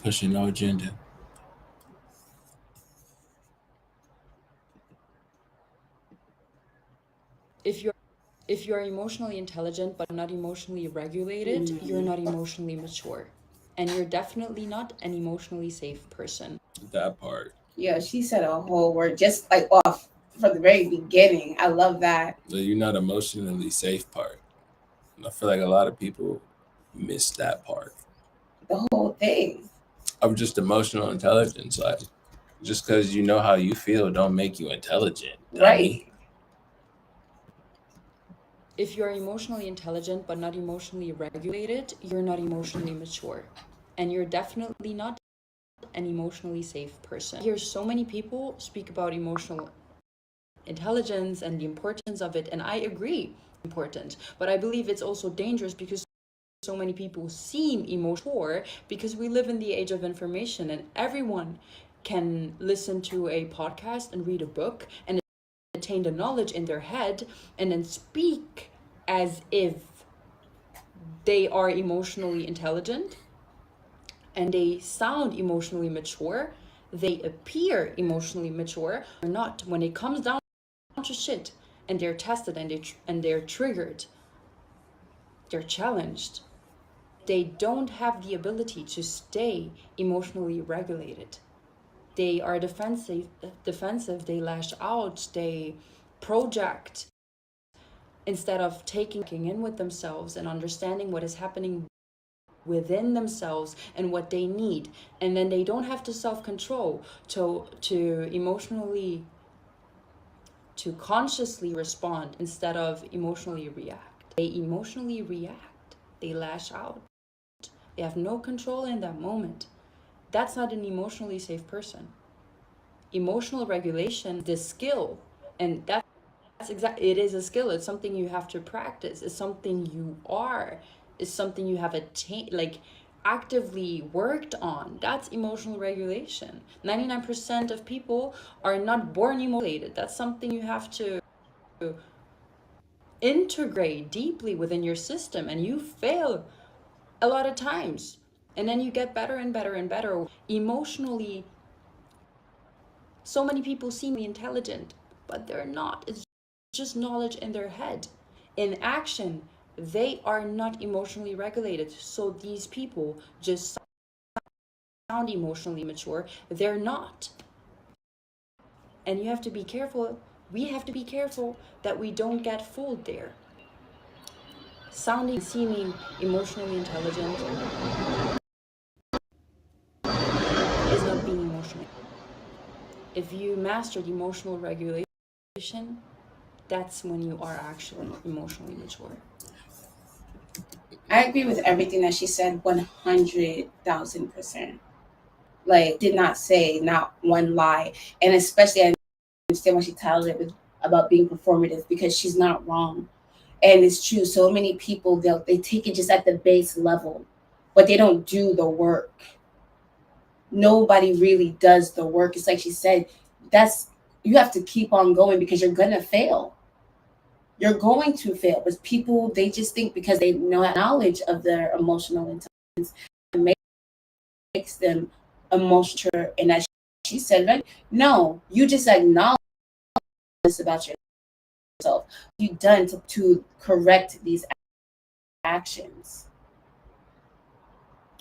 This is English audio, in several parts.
pushing no agenda. If you're emotionally intelligent but not emotionally regulated, you're not emotionally mature. And you're definitely not an emotionally safe person. That part. Yeah, she said a whole word just like off from the very beginning. I love that. You're not emotionally safe part. And I feel like a lot of people miss that part The whole thing. of just emotional intelligence. Like, just because you know how you feel, don't make you intelligent, dummy. Right. If you're emotionally intelligent but not emotionally regulated, you're not emotionally mature. And you're definitely not an emotionally safe person. I hear so many people speak about emotional intelligence and the importance of it, and I agree, important. But I believe it's also dangerous because so many people seem immature because we live in the age of information and everyone can listen to a podcast and read a book and attain the knowledge in their head and then speak as if they are emotionally intelligent and they sound emotionally mature, they appear emotionally mature or not. When it comes down to shit and they're tested and they're triggered, they're challenged, they don't have the ability to stay emotionally regulated. They are defensive, they lash out, they project instead of taking in with themselves and understanding what is happening within themselves and what they need. And then they don't have the self-control to emotionally, to consciously respond instead of emotionally react. They emotionally react, they lash out, they have no control in that moment. That's not an emotionally safe person. Emotional regulation, the skill, and that's exactly, it is a skill. It's something you have to practice. It's something you are. It's something you have attained, like actively worked on. That's emotional regulation. 99% of people are not born emotionally. That's something you have to integrate deeply within your system, and you fail a lot of times. And then you get better and better and better. Emotionally, so many people seem intelligent, but they're not. It's just knowledge in their head. In action, they are not emotionally regulated. So these people just sound emotionally mature. They're not. And you have to be careful. We have to be careful that we don't get fooled there. Sounding, seeming emotionally intelligent is not being emotional. If you mastered emotional regulation, that's when you are actually emotionally mature. I agree with everything that she said 100,000%. Like, did not say not one lie. And especially, I understand why she titled it with about being performative because she's not wrong. And it's true. So many people, they take it just at the base level, but they don't do the work. Nobody really does the work. It's like she said, that's you have to keep on going because you're gonna fail. You're going to fail. But people, they just think because they know knowledge of their emotional intelligence makes them emotional. And as she said, right? No, you just acknowledge this about yourself. You've done to correct these actions.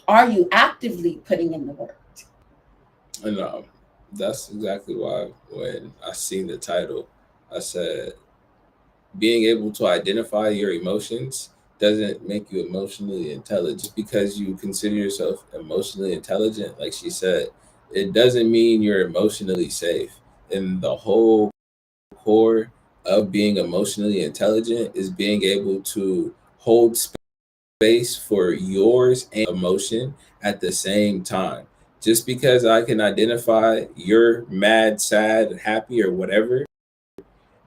Are you actively putting in the work? And that's exactly why when I seen the title, I said being able to identify your emotions doesn't make you emotionally intelligent. Just because you consider yourself emotionally intelligent, like she said, it doesn't mean you're emotionally safe. And the whole core of being emotionally intelligent is being able to hold space for yours and emotion at the same time. Just because I can identify you're mad, sad, happy, or whatever,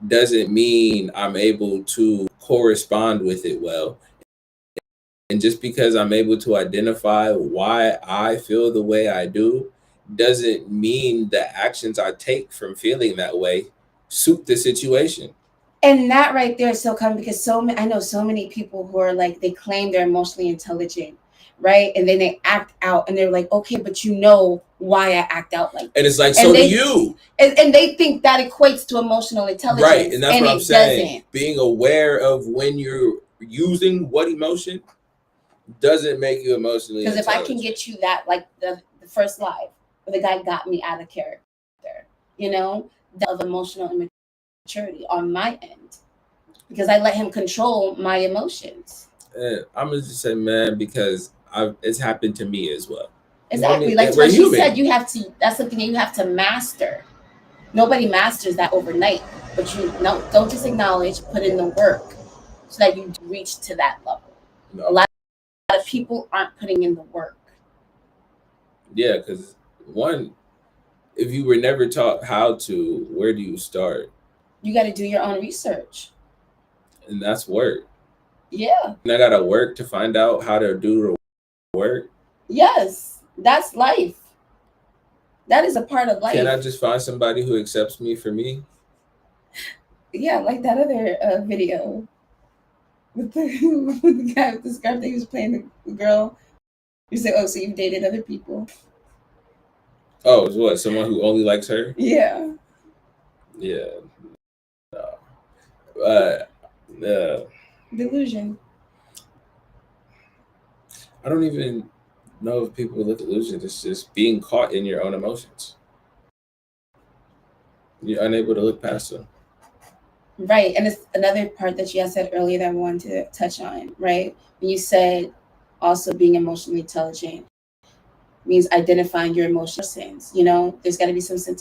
doesn't mean I'm able to correspond with it well. And just because I'm able to identify why I feel the way I do, doesn't mean the actions I take from feeling that way suit the situation. And that right there is so common because I know so many people who are like they claim they're emotionally intelligent, right? And then they act out, and they're like, okay, but you know why I act out like And this. it's like, And so do they- you. And they think that equates to emotional intelligence. Right. And that's what I'm it saying. doesn't. Being aware of when you're using what emotion doesn't make you emotionally Because if I can intelligent. get you that, like the first live, where the guy got me out of character, you know, of emotional immaturity on my end, because I let him control my emotions. And I'm gonna just say, man, because it's happened to me as well. Exactly. I mean, Like we're what she human. said, you have to. That's something that you have to master. Nobody masters that overnight, but don't just acknowledge, put in the work so that you reach to that level. No. A lot of people aren't putting in the work. Yeah, because one, if you were never taught how to, where do you start? You got to do your own research. And that's work. Yeah. And I gotta work to find out how to do the work. Yes, that's life. That is a part of life. Can I just find somebody who accepts me for me? Yeah, like that other video with the guy with the scarf that he was playing the girl. You say, oh, so you've dated other people? Oh, it's what? Someone who only likes her? Yeah. Yeah. No. Delusion. I don't even know if people look at delusion. It's just being caught in your own emotions. You're unable to look past them. Right. And it's another part that you had said earlier that I wanted to touch on, right? When you said also being emotionally intelligent means identifying your emotions. You know, there's got to be some sense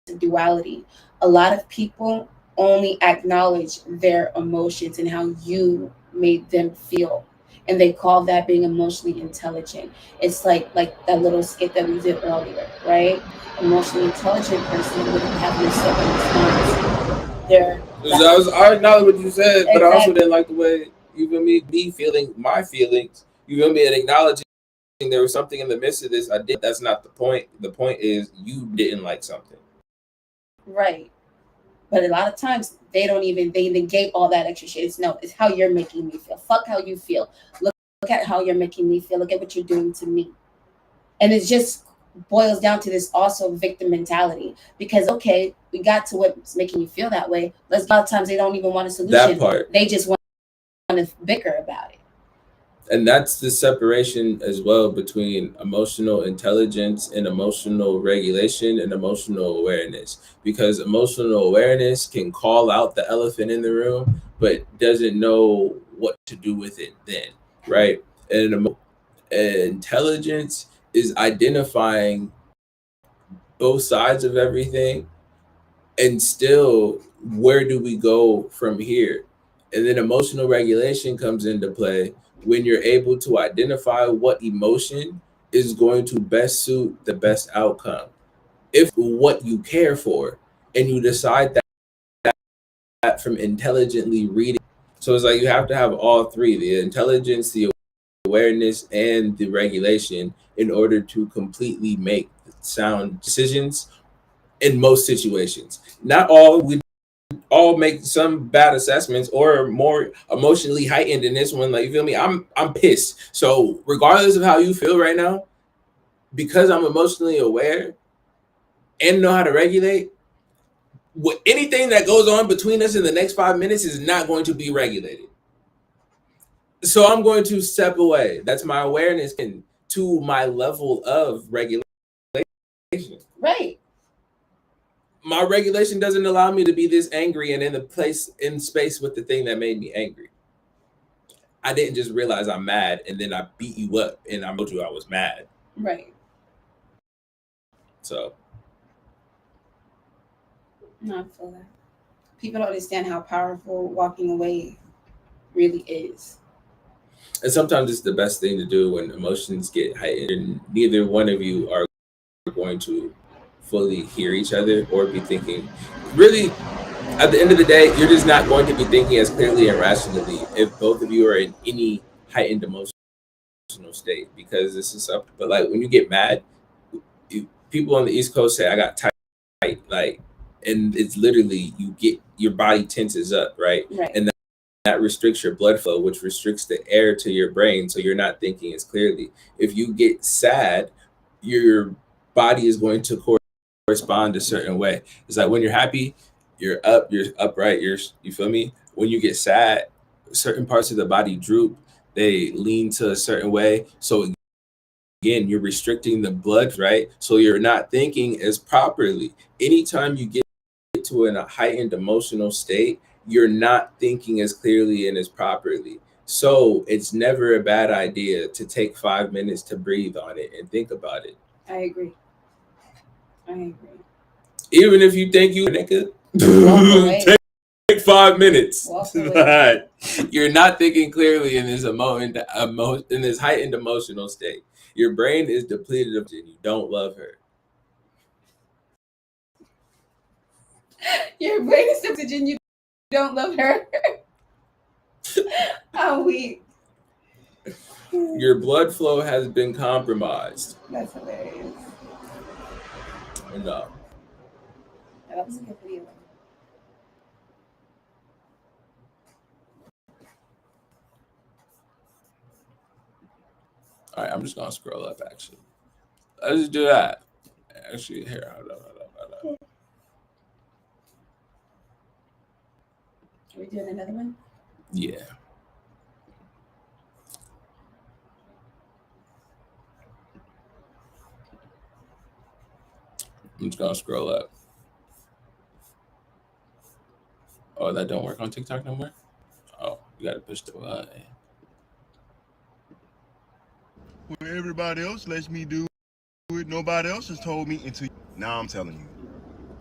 of duality. A lot of people only acknowledge their emotions and how you made them feel. And they call that being emotionally intelligent. It's like that little skit that we did earlier, right? Emotionally intelligent person wouldn't have your second response. I acknowledge what you said, but I also Exactly. didn't like the way you feel me feeling my feelings. You feel me, and acknowledging there was something in the midst of this. I did. That's not the point. The point is you didn't like something. Right. But a lot of times they negate all that extra shit. It's how you're making me feel. Fuck how you feel. Look at how you're making me feel. Look at what you're doing to me. And it just boils down to this also victim mentality. Because okay, we got to what's making you feel that way. But a lot of times they don't even want a solution. That part. They just want to bicker about it. And that's the separation as well between emotional intelligence and emotional regulation and emotional awareness. Because emotional awareness can call out the elephant in the room, but doesn't know what to do with it then, right? And intelligence is identifying both sides of everything and still, where do we go from here? And then emotional regulation comes into play when you're able to identify what emotion is going to best suit the best outcome. If what you care for, and you decide that from intelligently reading. So it's like you have to have all three: the intelligence, the awareness, and the regulation in order to completely make sound decisions in most situations. Not all. We all make some bad assessments or more emotionally heightened in this one. Like, you feel me? I'm pissed. So regardless of how you feel right now, because I'm emotionally aware and know how to regulate, anything that goes on between us in the next 5 minutes is not going to be regulated. So I'm going to step away. That's my awareness and to my level of regulation. Right. My regulation doesn't allow me to be this angry and in space with the thing that made me angry. I didn't just realize I'm mad and then I beat you up and I told you I was mad. Right. So No, I feel that. People don't understand how powerful walking away really is. And sometimes it's the best thing to do when emotions get heightened and neither one of you are going to fully hear each other or be thinking. Really, at the end of the day, you're just not going to be thinking as clearly and rationally if both of you are in any heightened emotional state, because this is something. But like when you get mad, people on the East Coast say I got tight, like, and it's literally you get your body tenses up, right? Right. And that restricts your blood flow, which restricts the air to your brain, so you're not thinking as clearly. If you get sad, your body is going to correspond a certain way. It's like when you're happy, you're up, you're upright, you feel me? When you get sad, certain parts of the body droop, they lean to a certain way. So again, you're restricting the blood, right? So you're not thinking as properly. Anytime you get to a heightened emotional state, you're not thinking as clearly and as properly. So it's never a bad idea to take 5 minutes to breathe on it and think about it. I agree. Even if you think you nigga, Walk away. take 5 minutes. Walk away. You're not thinking clearly in this in this heightened emotional state. Your brain is depleted of and you don't love her. Your brain is depleted and you don't love her. I'm weak. Your blood flow has been compromised. That's hilarious. No. That was a good video. All right, I'm just gonna scroll up. Actually, let's just do that. Actually, here, hold on. Are we doing another one? Yeah. I'm just gonna scroll up. Oh, that don't work on TikTok no more? Oh, you gotta push the button. Well, everybody else lets me do it. Nobody else has told me until now. I'm telling you.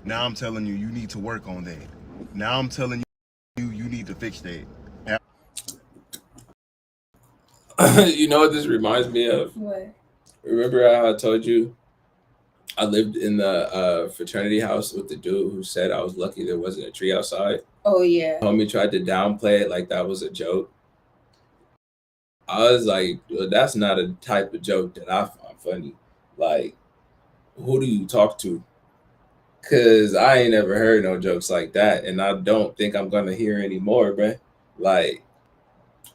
Now I'm telling you, you need to work on that. Now I'm telling you, you need to fix that. You know what this reminds me of? What? Remember how I told you I lived in the fraternity house with the dude who said I was lucky there wasn't a tree outside? Oh yeah. Homie tried to downplay it like that was a joke. I was like, well, that's not a type of joke that I find funny. Like, who do you talk to? Cause I ain't never heard no jokes like that, and I don't think I'm gonna hear any more, bruh. Like,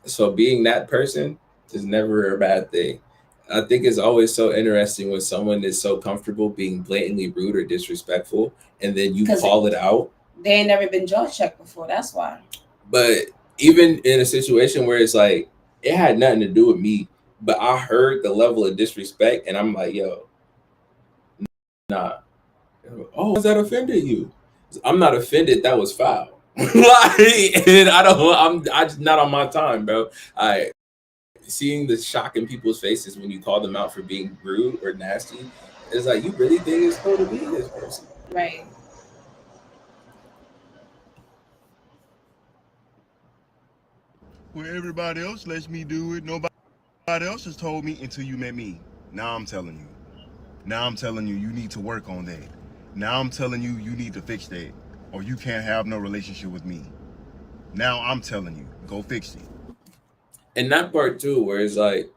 so being that person is never a bad thing. I think it's always so interesting when someone is so comfortable being blatantly rude or disrespectful, and then you 'Cause call it out. They ain't never been jaw checked before. That's why. But even in a situation where it's like it had nothing to do with me, but I heard the level of disrespect, and I'm like, yo, nah. Oh, has that offended you? I'm not offended. That was foul. Like, and I'm just not on my time, bro. Seeing the shock in people's faces when you call them out for being rude or nasty, it's like, you really think it's cool to be this person? Right. Well, everybody else lets me do it. Nobody else has told me until you met me. Now I'm telling you. Now I'm telling you, you need to work on that. Now I'm telling you, you need to fix that, or you can't have no relationship with me. Now I'm telling you, go fix it. And that part too, where it's like,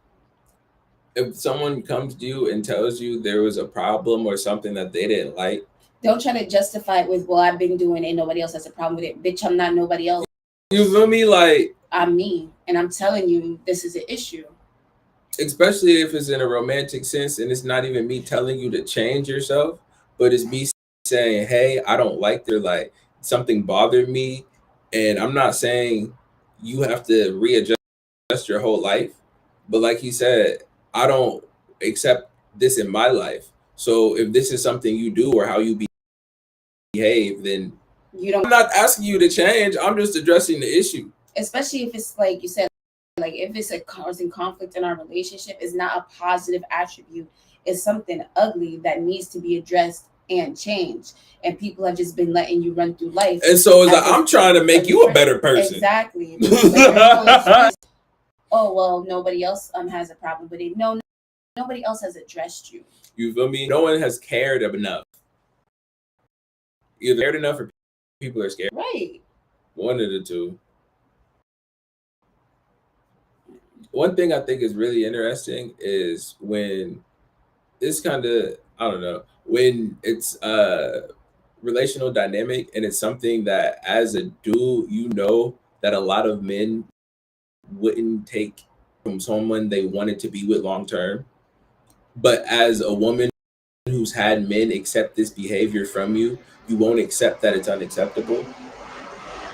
if someone comes to you and tells you there was a problem or something that they didn't like, Don't try to justify it with, well, I've been doing it and nobody else has a problem with it. Bitch, I'm not nobody else. you feel me? Like, I'm me. And I'm telling you, this is an issue. especially if it's in a romantic sense and it's not even me telling you to change yourself, but it's me saying, hey, I don't like their, like, something bothered me. And I'm not saying you have to readjust your whole life, but like he said, I don't accept this in my life. So if this is something you do or how you behave, then You don't, I'm not asking you to change. I'm just addressing the issue. especially if it's like you said, like if it's a causing conflict in our relationship, is not a positive attribute. It's something ugly that needs to be addressed and changed. And people have just been letting you run through life. And so it's like, As I'm trying to make you a better person. Exactly. Like, oh well, nobody else has a problem with it. No, nobody else has addressed you. You feel me? No one has cared enough. Either cared enough or people are scared. Right. One of the two. One thing I think is really interesting is when this kind of, I don't know, when it's relational dynamic and it's something that as a dude, you know that a lot of men wouldn't take from someone they wanted to be with long term. But as a woman who's had men accept this behavior from you, you won't accept that it's unacceptable.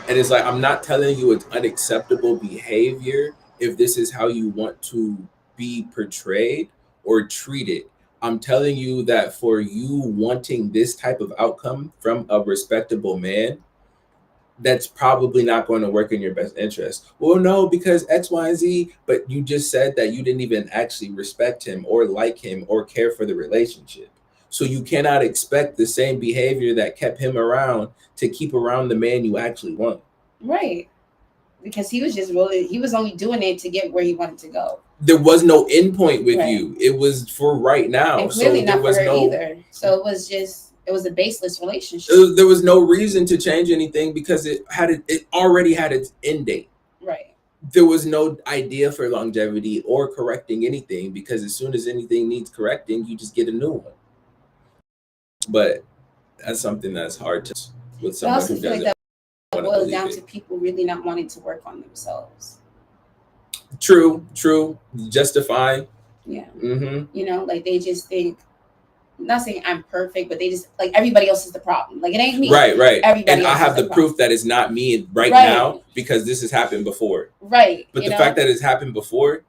And it's like, I'm not telling you it's unacceptable behavior if this is how you want to be portrayed or treated. I'm telling you that for you wanting this type of outcome from a respectable man, that's probably not going to work in your best interest. Well, no, because X, Y, and Z, but you just said that you didn't even actually respect him or like him or care for the relationship. So you cannot expect the same behavior that kept him around to keep around the man you actually want. Right. Because he was only doing it to get where he wanted to go. There was no end point with Right. you. It was for right now. And clearly So not there for was her no either. So it was a baseless relationship. there was no reason to change anything because it already had its end date. Right. There was no idea for longevity or correcting anything because as soon as anything needs correcting, you just get a new one. But that's something that's hard to with I someone also who feel like doesn't that want to boils believe down it. to people really not wanting to work on themselves. True. Justifying. Yeah. Mm-hmm. You know, like they just think, I'm not saying I'm perfect, but they just like everybody else is the problem. Like it ain't me. Right. Everybody And I else have is the the proof problem. that it's not me right Right. now because this has happened before. Right. But you the know, fact that it's happened before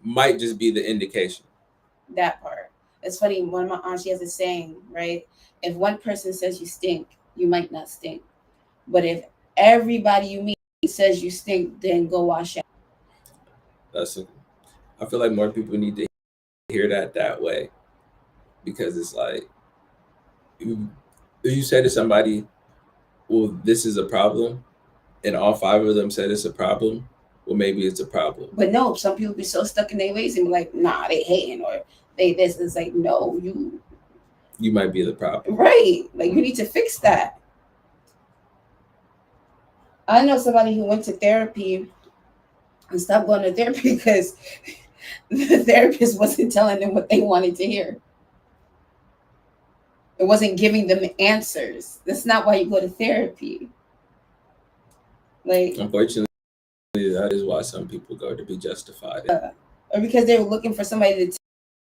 might just be the indication. that part. It's funny. One of my aunts, she has a saying, right? If one person says you stink, you might not stink. But if everybody you meet says you stink, then go wash out. I feel like more people need to hear that way because it's like you say to somebody, well, this is a problem, and all five of them said it's a problem, well, maybe it's a problem. But no, some people be so stuck in their ways and be like, nah, they hating or they this. It's like, no, You might be the problem. right. Like you need to fix that. I know somebody who went to therapy and stopped going to therapy because the therapist wasn't telling them what they wanted to hear. It wasn't giving them answers. That's not why you go to therapy. Like, Unfortunately, that is why some people go to be justified. or because they were looking for somebody to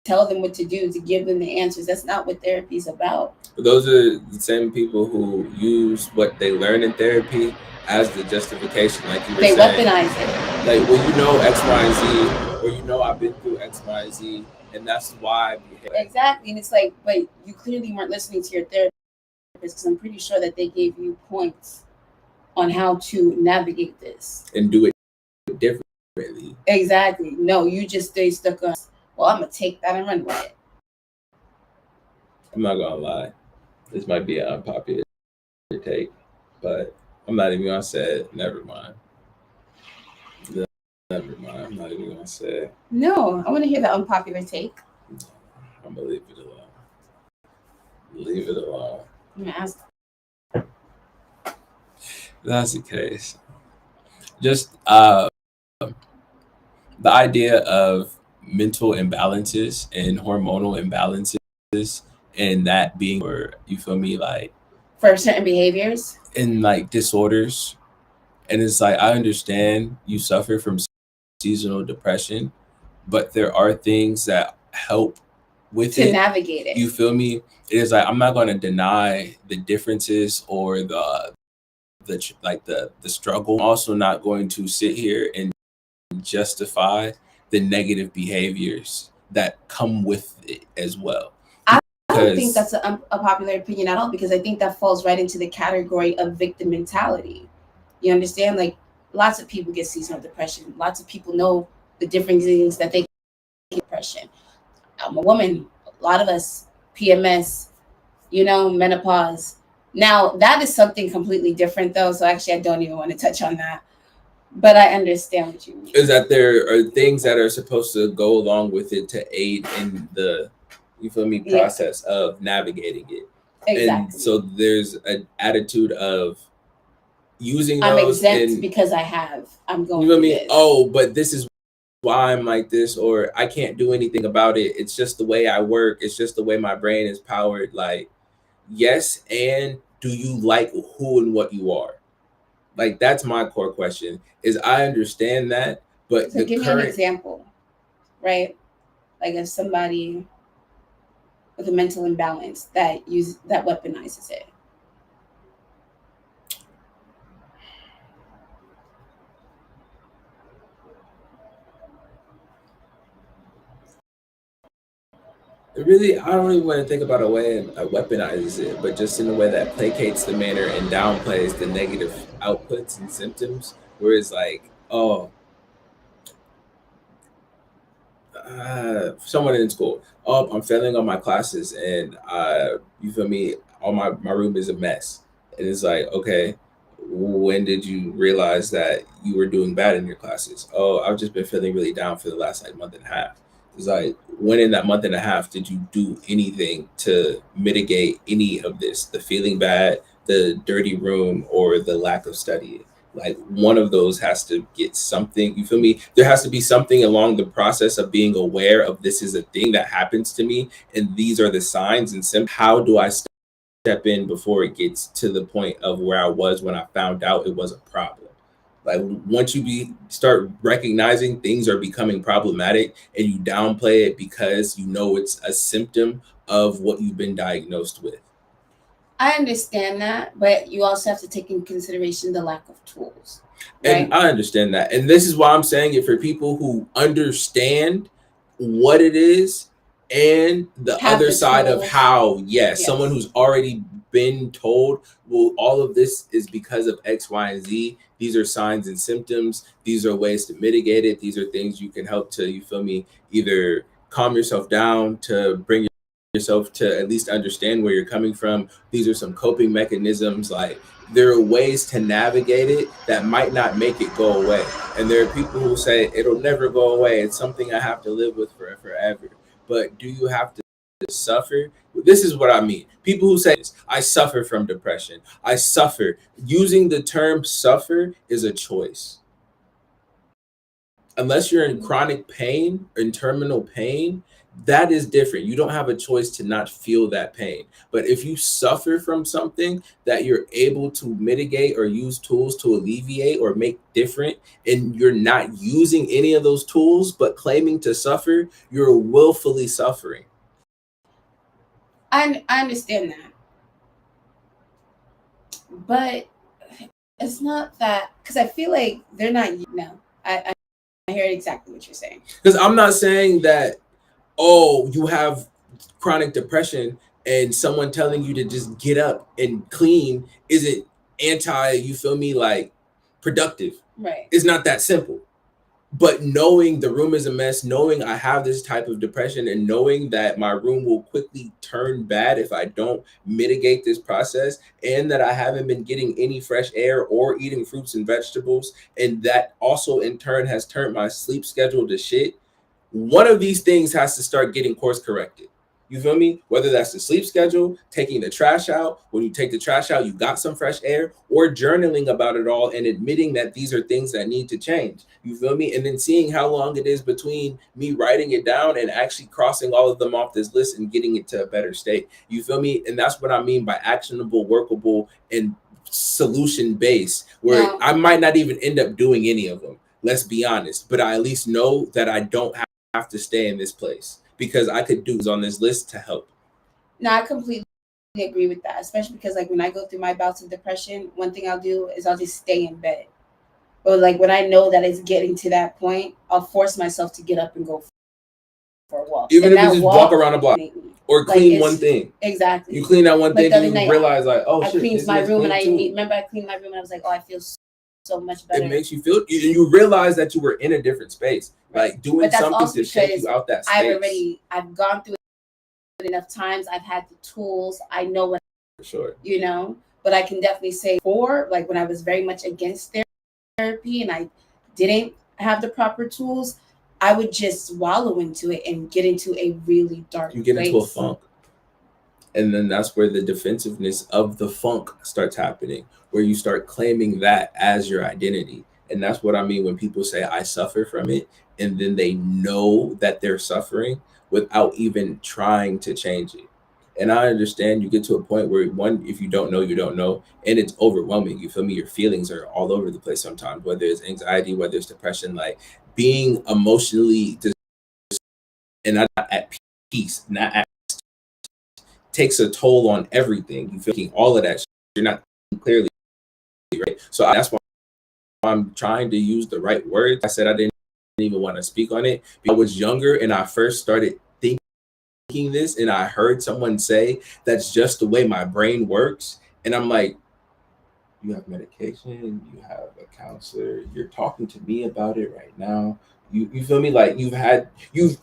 tell them what to do, to give them the answers. That's not what therapy is about. But those are the same people who use what they learn in therapy as the justification, like you were They saying. weaponize it. Like, well, you know X, Y, and Z, or you know I've been through X, Y, and Z, and that's why I behave. Exactly. And it's like, but you clearly weren't listening to your therapist because I'm pretty sure that they gave you points on how to navigate this. And do it differently. Exactly. No, you just stay stuck on, well, I'm going to take that and run with it. I'm not gonna lie, this might be an unpopular take, but I'm not even gonna say it. Never mind. Never mind. I'm not even gonna say it. No, I want to hear the unpopular take. I'm gonna leave it alone. Leave it alone. I'm going to ask. If that's the case. Just the idea of mental imbalances and hormonal imbalances and that being, or you feel me, like For certain behaviors. in like disorders. And it's like, I understand you suffer from seasonal depression, but there are things that help with To it. navigate it. You feel me? It is like, I'm not going to deny the differences or the struggle. I'm also not going to sit here and justify the negative behaviors that come with it as well. I don't think that's a popular opinion at all because I think that falls right into the category of victim mentality. You understand? Like lots of people get seasonal depression. Lots of people know the different things that they get depression. I'm a woman. A lot of us, PMS, menopause. Now that is something completely different though. So actually I don't even want to touch on that. But I understand what you mean. Is that there are things that are supposed to go along with it to aid in the, you feel me, process of navigating it. Exactly. And so there's an attitude of using I'm those exempt and because I'm going you feel through me? this. Oh, but this is why I'm like this, or I can't do anything about it. It's just the way I work. It's just the way my brain is powered. Like, yes, and do you like who and what you are? Like that's my core question. Is I understand that, but So the give me an current example, right? Like if somebody with a mental imbalance that weaponizes it. really, I don't even want to think about a way it weaponizes it, but just in a way that placates the manner and downplays the negative outputs and symptoms. Where it's like, oh, someone in school, oh, I'm failing on my classes, and you feel me? All my room is a mess, and it's like, okay, when did you realize that you were doing bad in your classes? Oh, I've just been feeling really down for the last like month and a half. It's like, when in that month and a half did you do anything to mitigate any of this? The feeling bad, the dirty room, or the lack of studying? Like one of those has to get something. You feel me? There has to be something along the process of being aware of this is a thing that happens to me, and these are the signs and symptoms. How do I step in before it gets to the point of where I was when I found out it was a problem? Like once you start recognizing things are becoming problematic and you downplay it because you know it's a symptom of what you've been diagnosed with. I understand that, but you also have to take in consideration the lack of tools. Right? And I understand that. And this is why I'm saying it for people who understand what it is and the Have other the side of tools. how, yes, Yes. someone who's already been told, well, all of this is because of X, Y, and Z. These are signs and symptoms. These are ways to mitigate it. These are things you can help to, you feel me, either calm yourself down, to bring yourself to at least understand where you're coming from. These are some coping mechanisms. Like there are ways to navigate it that might not make it go away. And there are people who say it'll never go away. It's something I have to live with for forever. But do you have to suffer? This is what I mean. People who say, I suffer from depression. I suffer. Using the term suffer is a choice. Unless you're in chronic pain, in terminal pain, that is different. You don't have a choice to not feel that pain. But if you suffer from something that you're able to mitigate or use tools to alleviate or make different, and you're not using any of those tools but claiming to suffer, you're willfully suffering. I understand that, but it's not that, because I feel like they're not. No, I hear exactly what you're saying. Because I'm not saying that, oh, you have chronic depression and someone telling you to just get up and clean isn't you feel me, like productive. Right. It's not that simple. But knowing the room is a mess, knowing I have this type of depression, and knowing that my room will quickly turn bad if I don't mitigate this process, and that I haven't been getting any fresh air or eating fruits and vegetables, and that also in turn has turned my sleep schedule to shit. One of these things has to start getting course corrected. You feel me? Whether that's the sleep schedule, taking the trash out. When you take the trash out, you got some fresh air, or journaling about it all and admitting that these are things that need to change. You feel me? And then seeing how long it is between me writing it down and actually crossing all of them off this list and getting it to a better state. You feel me? And that's what I mean by actionable, workable, and solution based, where Now, I might not even end up doing any of them. Let's be honest. But I at least know that I don't have to stay in this place, because I could do on this list to help. no, I completely agree with that, especially because like when I go through my bouts of depression, one thing I'll do is I'll just stay in bed. Or like when I know that it's getting to that point, I'll force myself to get up and go for a walk. Even And if that it's just walk walk around a block make me- or like, clean it's- one thing. Exactly. You clean that one Like thing the other and you night, realize like, oh I shit, cleaned this my looks room and clean too. remember I cleaned my room and I was like, oh, I feel so much better. It makes you feel, you realize that you were in a different space, like doing But that's something also to take because you out that space. I've gone through it enough times. I've had the tools. I know what, For sure. but I can definitely say like when I was very much against therapy and I didn't have the proper tools, I would just wallow into it and get into a really dark You get into a place. funk. And then that's where the defensiveness of the funk starts happening, where you start claiming that as your identity. And that's what I mean when people say, I suffer from it. And then they know that they're suffering without even trying to change it. And I understand you get to a point where, one, if you don't know, you don't know, and it's overwhelming. You feel me? Your feelings are all over the place sometimes, whether it's anxiety, whether it's depression, like being emotionally and not at peace, not at takes a toll on everything. You feel all of that shit. You're not thinking clearly, right? So that's why I'm trying to use the right words. I said I didn't even want to speak on it. I was younger and I first started thinking this, and I heard someone say that's just the way my brain works. And I'm like, you have medication, you have a counselor, you're talking to me about it right now. You feel me? Like you've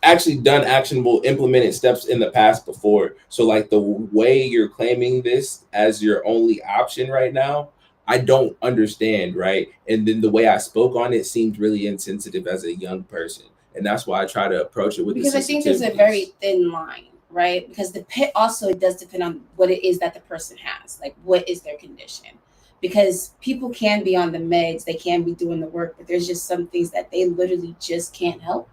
actually done actionable implemented steps in the past before. So like the way you're claiming this as your only option right now, I don't understand, right? And then the way I spoke on it seemed really insensitive as a young person. And that's why I try to approach it with because I think there's a very thin line, right? Because the pit also, it does depend on what it is that the person has, like what is their condition. Because people can be on the meds, they can be doing the work, but there's just some things that they literally just can't help.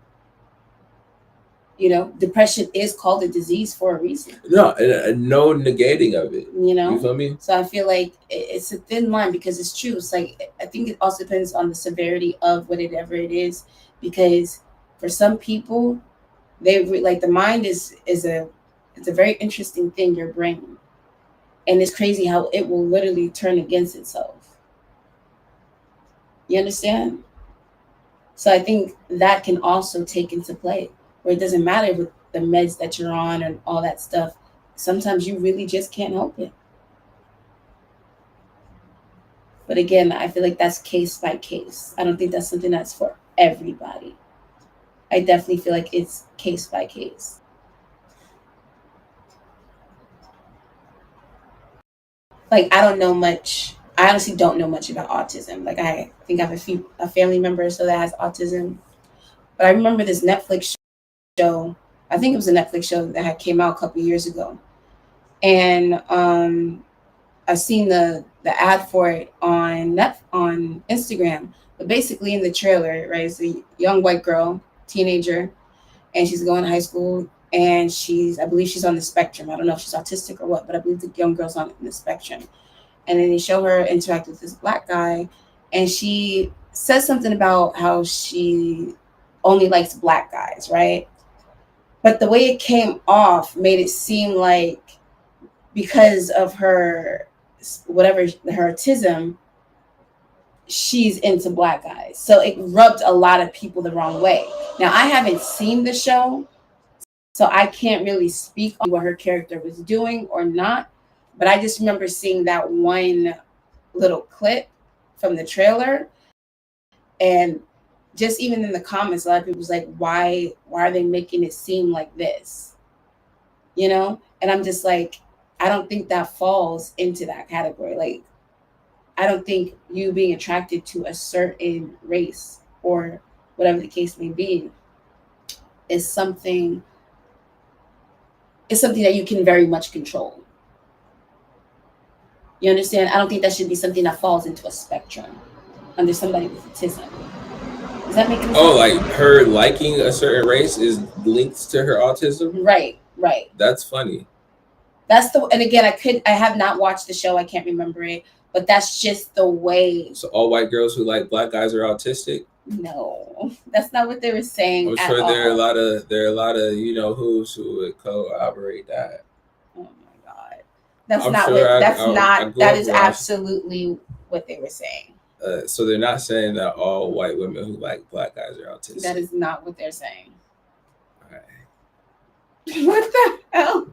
You know, depression is called a disease for a reason. No, no negating of it. You know, you feel me? So I feel like it's a thin line because it's true. It's like I think it also depends on the severity of whatever it is. Because for some people, like the mind is it's a very interesting thing, your brain, and it's crazy how it will literally turn against itself. You understand? So I think that can also take into play, where it doesn't matter with the meds that you're on and all that stuff. Sometimes you really just can't help it. But again, I feel like that's case by case. I don't think that's something that's for everybody. I definitely feel like it's case by case. Like I don't know much. I honestly don't know much about autism. Like I think I have a family member or so that has autism. But I remember this Netflix show. I think it was a Netflix show that had came out a couple years ago, and I've seen the ad for it on Instagram. But basically, in the trailer, right, it's a young white girl, teenager, and she's going to high school, and I believe she's on the spectrum. I don't know if she's autistic or what, but I believe the young girl's on the spectrum. And then they show her interact with this black guy, and she says something about how she only likes black guys, right? But the way it came off made it seem like because of her autism, she's into black guys. So it rubbed a lot of people the wrong way. Now I haven't seen the show, so I can't really speak on what her character was doing or not. But I just remember seeing that one little clip from the trailer, and just even in the comments, a lot of people was like, why are they making it seem like this? You know? And I'm just like, I don't think that falls into that category. Like, I don't think you being attracted to a certain race or whatever the case may be is something that you can very much control. You understand? I don't think that should be something that falls into a spectrum under somebody with autism. Does that make sense? Oh, like her liking a certain race is linked to her autism? Right. That's funny. And again, I have not watched the show. I can't remember it, but that's just the way. So all white girls who like black guys are autistic? No, that's not what they were saying. I'm sure there are a lot of who's who would corroborate that. Oh my God, that is absolutely what they were saying. So they're not saying that all white women who like black guys are autistic. That is not what they're saying. All right. What the hell?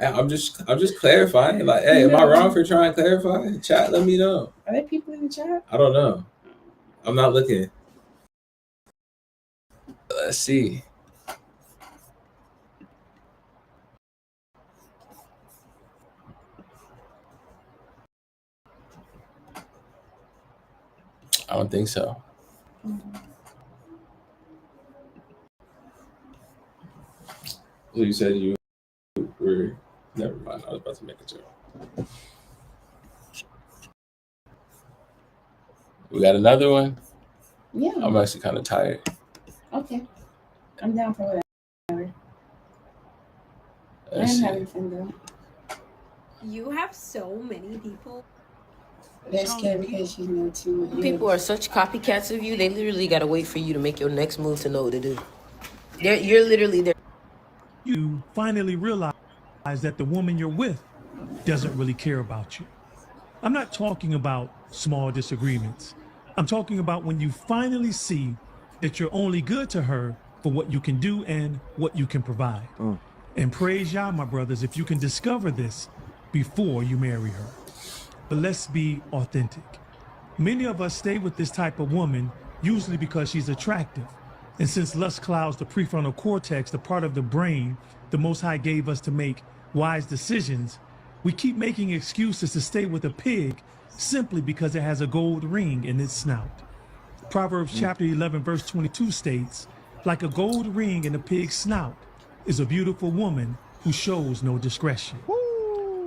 I'm just clarifying. Like, hey, am I wrong for trying to clarify? Chat, let me know. Are there people in the chat? I don't know. I'm not looking. Let's see. I don't think so. So you said you were. Never mind. I was about to make a joke. We got another one. Yeah. I'm actually kind of tired. Okay. I'm down for whatever. I'm having fun though. You have so many people. They're scared because you know too much. People are such copycats of you. They literally gotta wait for you to make your next move to know what to do. You're literally there. You finally realize that the woman you're with doesn't really care about you. I'm not talking about small disagreements. I'm talking about when you finally see that you're only good to her for what you can do and what you can provide. And praise Yah, my brothers, if you can discover this before you marry her. But let's be authentic. Many of us stay with this type of woman usually because she's attractive. And since lust clouds the prefrontal cortex, the part of the brain the Most High gave us to make wise decisions, we keep making excuses to stay with a pig simply because it has a gold ring in its snout. Proverbs chapter 11 verse 22 states, like a gold ring in a pig's snout is a beautiful woman who shows no discretion.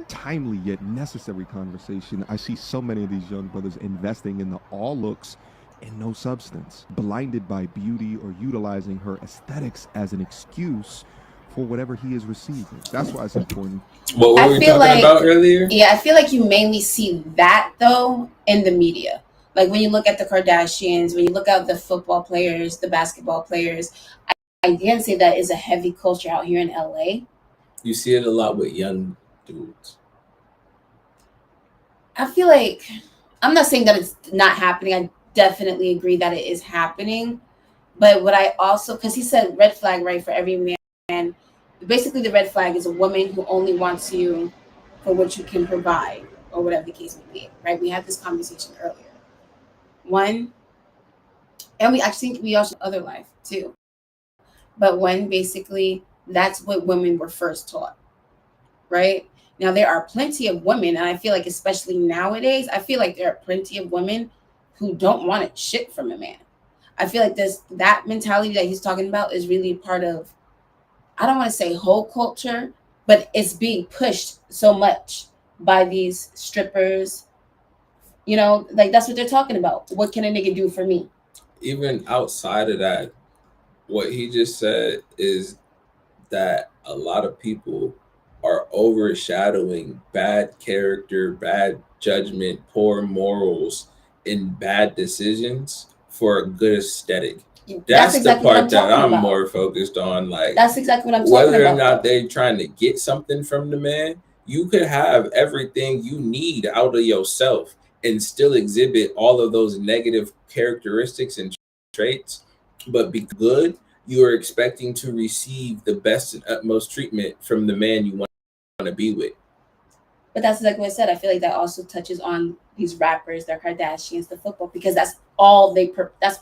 Timely yet necessary conversation. I see so many of these young brothers investing in the all looks and no substance, blinded by beauty or utilizing her aesthetics as an excuse for whatever he is receiving. That's why it's important. What were we talking about earlier? Yeah, I feel like you mainly see that though in the media. Like when you look at the Kardashians, when you look at the football players, the basketball players, I can say that is a heavy culture out here in LA. You see it a lot with young dudes. I feel like, I'm not saying that it's not happening. I definitely agree that it is happening. But what I also, because he said red flag, right, for every man. Basically, the red flag is a woman who only wants you for what you can provide or whatever the case may be, right? We had this conversation earlier. One, and we actually think we also have other life too. But one, basically, that's what women were first taught, right? Now, there are plenty of women, and I feel like especially nowadays, I feel like there are plenty of women who don't want shit from a man. I feel like that mentality that he's talking about is really part of, I don't want to say whole culture, but it's being pushed so much by these strippers. You know, like that's what they're talking about. What can a nigga do for me? Even outside of that, what he just said is that a lot of people are overshadowing bad character, bad judgment, poor morals, and bad decisions for a good aesthetic. That's exactly the part that I'm more focused on. Like, that's exactly what I'm talking about. Whether or not they're trying to get something from the man, you could have everything you need out of yourself and still exhibit all of those negative characteristics and traits, but be good. You are expecting to receive the best and utmost treatment from the man you want to be with. But that's exactly what I said. I feel like that also touches on these rappers, the Kardashians, the football, because that's all they perpetrate. That's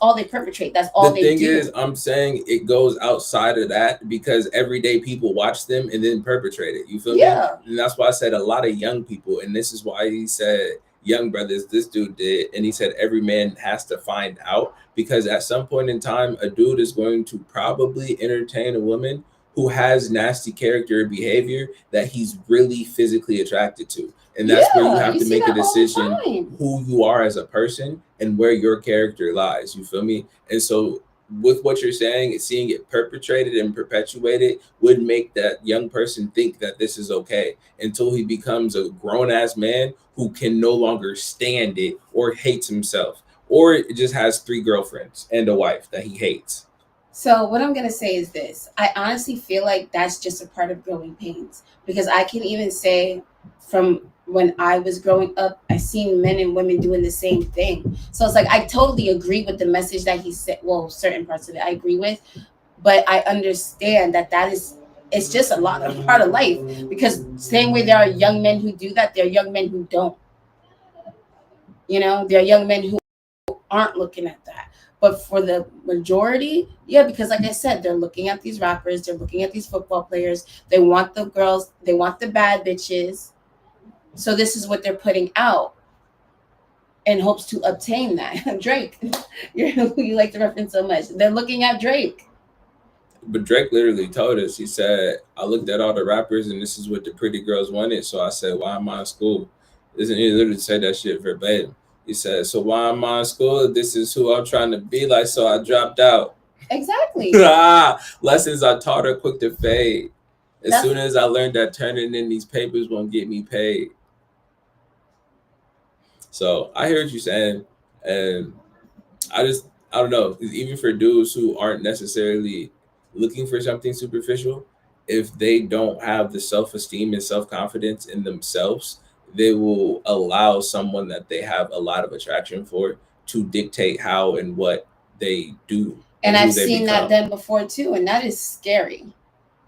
all they do. The thing is, I'm saying it goes outside of that because everyday people watch them and then perpetrate it. You feel me? And that's why I said a lot of young people, and this is why he said young brothers, this dude did, and he said every man has to find out, because at some point in time, a dude is going to probably entertain a woman who has nasty character or behavior that he's really physically attracted to. And that's where you have to make a decision who you are as a person and where your character lies. You feel me? And so with what you're saying, and seeing it perpetrated and perpetuated would make that young person think that this is okay until he becomes a grown-ass man who can no longer stand it or hates himself, or just has 3 girlfriends and a wife that he hates. So what I'm going to say is this. I honestly feel like that's just a part of growing pains, because I can even say from when I was growing up, I seen men and women doing the same thing. So it's like, I totally agree with the message that he said. Well, certain parts of it I agree with, but I understand that it's just a part of life, because same way there are young men who do that, there are young men who don't. You know, there are young men who aren't looking at that. But for the majority, yeah, because like I said, they're looking at these rappers, they're looking at these football players. They want the girls, they want the bad bitches. So this is what they're putting out in hopes to obtain that. Drake, who you like to reference so much. They're looking at Drake. But Drake literally told us, he said, I looked at all the rappers and this is what the pretty girls wanted. So I said, why am I in school? Isn't he literally say that shit verbatim? He said, so why am I in school? This is who I'm trying to be like, so I dropped out. Exactly. Lessons I taught her quick to fade. As That's- soon as I learned that turning in these papers won't get me paid. So I hear what you're saying, and I don't know. Even for dudes who aren't necessarily looking for something superficial, if they don't have the self-esteem and self-confidence in themselves, they will allow someone that they have a lot of attraction for to dictate how and what they do. And who I've they seen that become. done before too, and that is scary.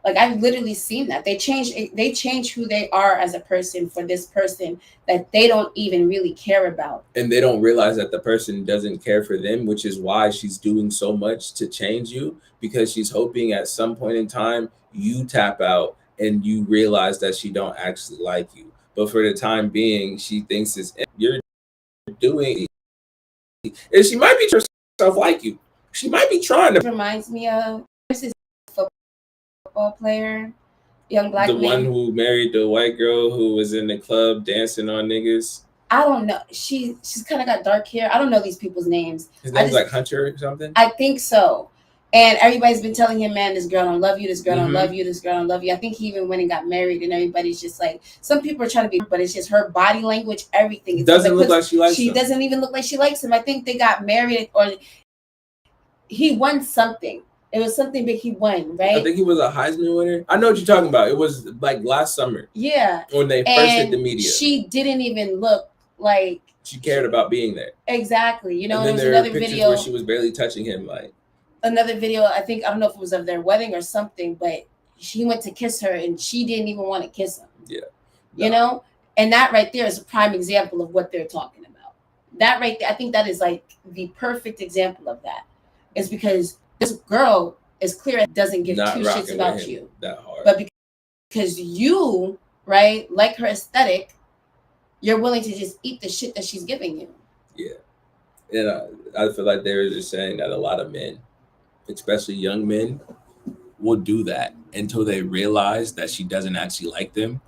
Like I've literally seen that. They change who they are as a person for this person that they don't even really care about. And they don't realize that the person doesn't care for them, which is why she's doing so much to change you, because she's hoping at some point in time you tap out and you realize that she don't actually like you. But for the time being, she thinks you're doing, and she might be trying to like you. She might be trying It to. reminds me of this football player, young black The man. one who married the white girl who was in the club dancing on niggas. I don't know. She's kind of got dark hair. I don't know these people's names. His name's like Hunter or something. I think so. And everybody's been telling him, man, this girl don't love you. This girl don't love you. This girl don't love you. I think he even went and got married, and everybody's just like, some people are trying to be, but it's just her body language, everything. It doesn't look like she likes him. She doesn't even look like she likes him. I think they got married, or he won something. It was something big he won, right? I think he was a Heisman winner. I know what you're talking about. It was like last summer. Yeah. When they first hit the media. She didn't even look like she cared about being there. Exactly. You know, and then there was another video where she was barely touching him, like another video. I don't know if it was of their wedding or something, but she went to kiss her and she didn't even want to kiss him. Yeah. No. You know, and that right there is a prime example of what they're talking about. That right there, I think that is like the perfect example of that. Is because this girl is clear doesn't give two shits about you that hard, but because you, right, like her aesthetic, you're willing to just eat the shit that she's giving you. Yeah. And I feel like they're just saying that a lot of men, especially young men, will do that until they realize that she doesn't actually like them,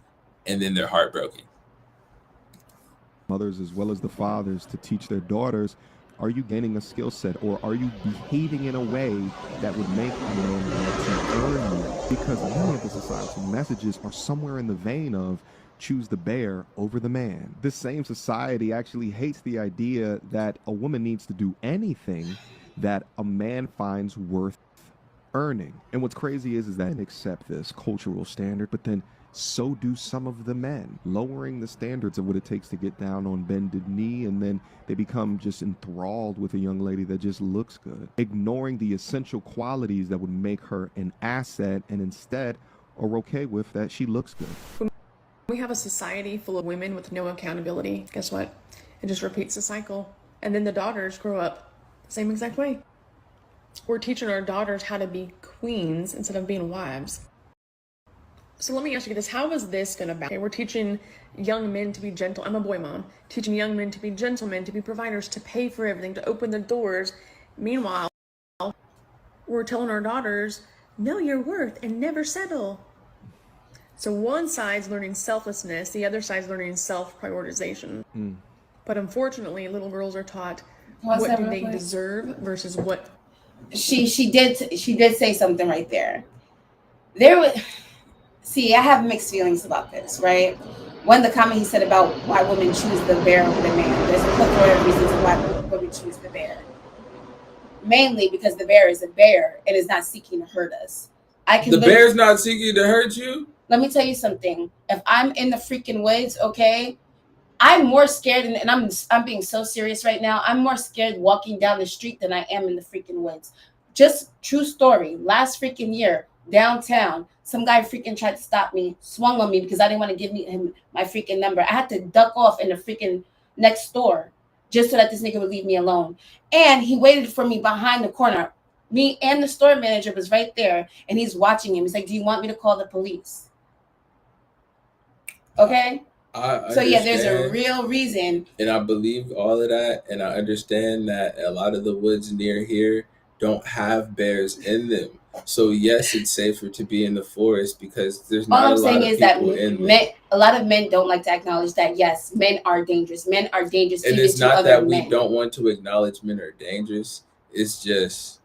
and then they're heartbroken. Mothers as well as the fathers to teach their daughters, are you gaining a skill set, or are you behaving in a way that would make a man want to earn you? Because many of the societal messages are somewhere in the vein of choose the bear over the man. This same society actually hates the idea that a woman needs to do anything that a man finds worth earning. And what's crazy is that they accept this cultural standard, but then so do some of the men, lowering the standards of what it takes to get down on bended knee, and then they become just enthralled with a young lady that just looks good, ignoring the essential qualities that would make her an asset, and instead are okay with that she looks good. We have a society full of women with no accountability. Guess what? It just repeats the cycle. And then the daughters grow up the same exact way. We're teaching our daughters how to be queens instead of being wives. So let me ask you this. How is this going to balance? Okay, we're teaching young men to be gentle. I'm a boy mom. Teaching young men to be gentlemen, to be providers, to pay for everything, to open the doors. Meanwhile, we're telling our daughters, know your worth and never settle. So one side's learning selflessness, the other side's learning self-prioritization. But unfortunately, little girls are taught what do they deserve versus what. She did say something right there. There was. See, I have mixed feelings about this, right? One, the comment he said about why women choose the bear over the man. There's a plethora of reasons why women choose the bear. Mainly because the bear is a bear and is not seeking to hurt us. The bear's not seeking to hurt you? Let me tell you something. If I'm in the freaking woods, okay, I'm more scared, and I'm being so serious right now. I'm more scared walking down the street than I am in the freaking woods. Just true story. Last freaking year, downtown, some guy freaking tried to stop me, swung on me because I didn't want to give him my freaking number. I had to duck off in the freaking next store just so that this nigga would leave me alone. And he waited for me behind the corner. Me and the store manager was right there, and he's watching him. He's like, do you want me to call the police? Okay? So yeah, there's a real reason. And I believe all of that, and I understand that a lot of the woods near here don't have bears in them. So yes, it's safer to be in the forest because there's not all I'm a lot saying of is that people in there. a lot of men don't like to acknowledge that yes, men are dangerous. Men are dangerous. And even it's to not other that we men. don't want to acknowledge men are dangerous. It's just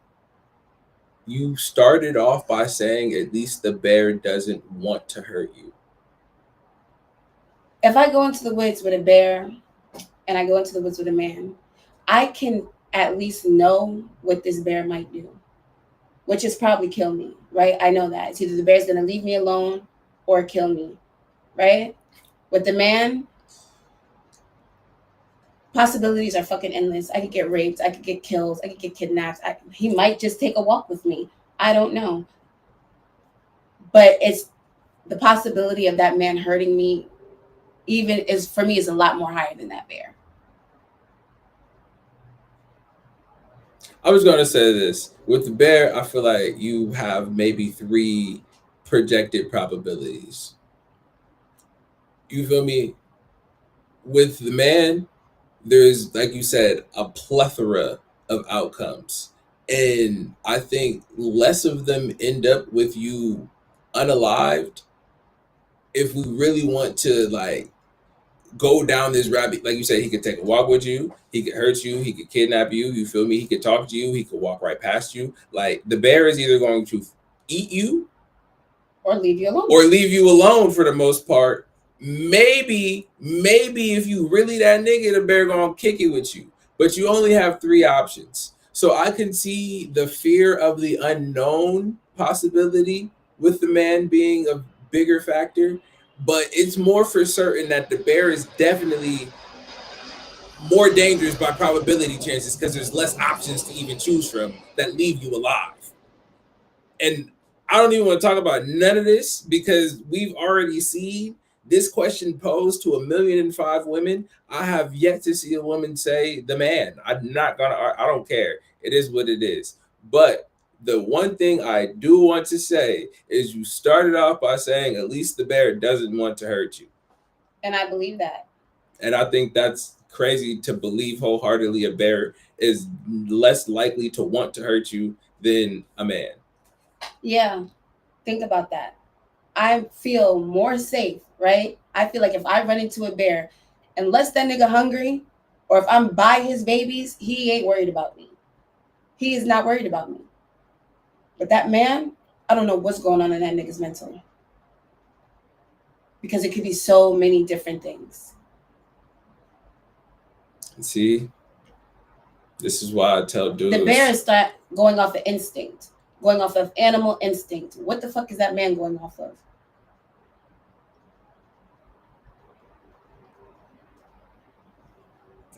You started off by saying at least the bear doesn't want to hurt you. If I go into the woods with a bear and I go into the woods with a man, I can at least know what this bear might do, which is probably kill me, right? I know that. It's either the bear's going to leave me alone or kill me, right? With the man, possibilities are fucking endless. I could get raped. I could get killed. I could get kidnapped. He might just take a walk with me. I don't know. But it's the possibility of that man hurting me, even is for me, is a lot more higher than that bear. I was going to say this. With the bear, I feel like you have maybe 3 projected probabilities. You feel me? With the man, there's, like you said, a plethora of outcomes. And I think less of them end up with you unalived. If we really want to, like, go down this rabbit, like you said, he could take a walk with you, he could hurt you, he could kidnap you, you feel me? He could talk to you, he could walk right past you. Like, the bear is either going to eat you or leave you alone for the most part. Maybe if you really that nigga, the bear gonna kick it with you. But you only have 3 options. So I can see the fear of the unknown possibility with the man being a bigger factor. But it's more for certain that the bear is definitely more dangerous by probability chances because there's less options to even choose from that leave you alive. And I don't even want to talk about none of this because we've already seen this question posed to 1,000,005 women. I have yet to see a woman say the man. I don't care. It is what it is. But the one thing I do want to say is you started off by saying at least the bear doesn't want to hurt you. And I believe that. And I think that's crazy to believe wholeheartedly a bear is less likely to want to hurt you than a man. Yeah. Think about that. I feel more safe, right? I feel like if I run into a bear, unless that nigga hungry or if I'm by his babies, he ain't worried about me. He is not worried about me. But that man, I don't know what's going on in that nigga's mental. Because it could be so many different things. See, this is why I tell dudes. The bears start going off of instinct, going off of animal instinct. What the fuck is that man going off of?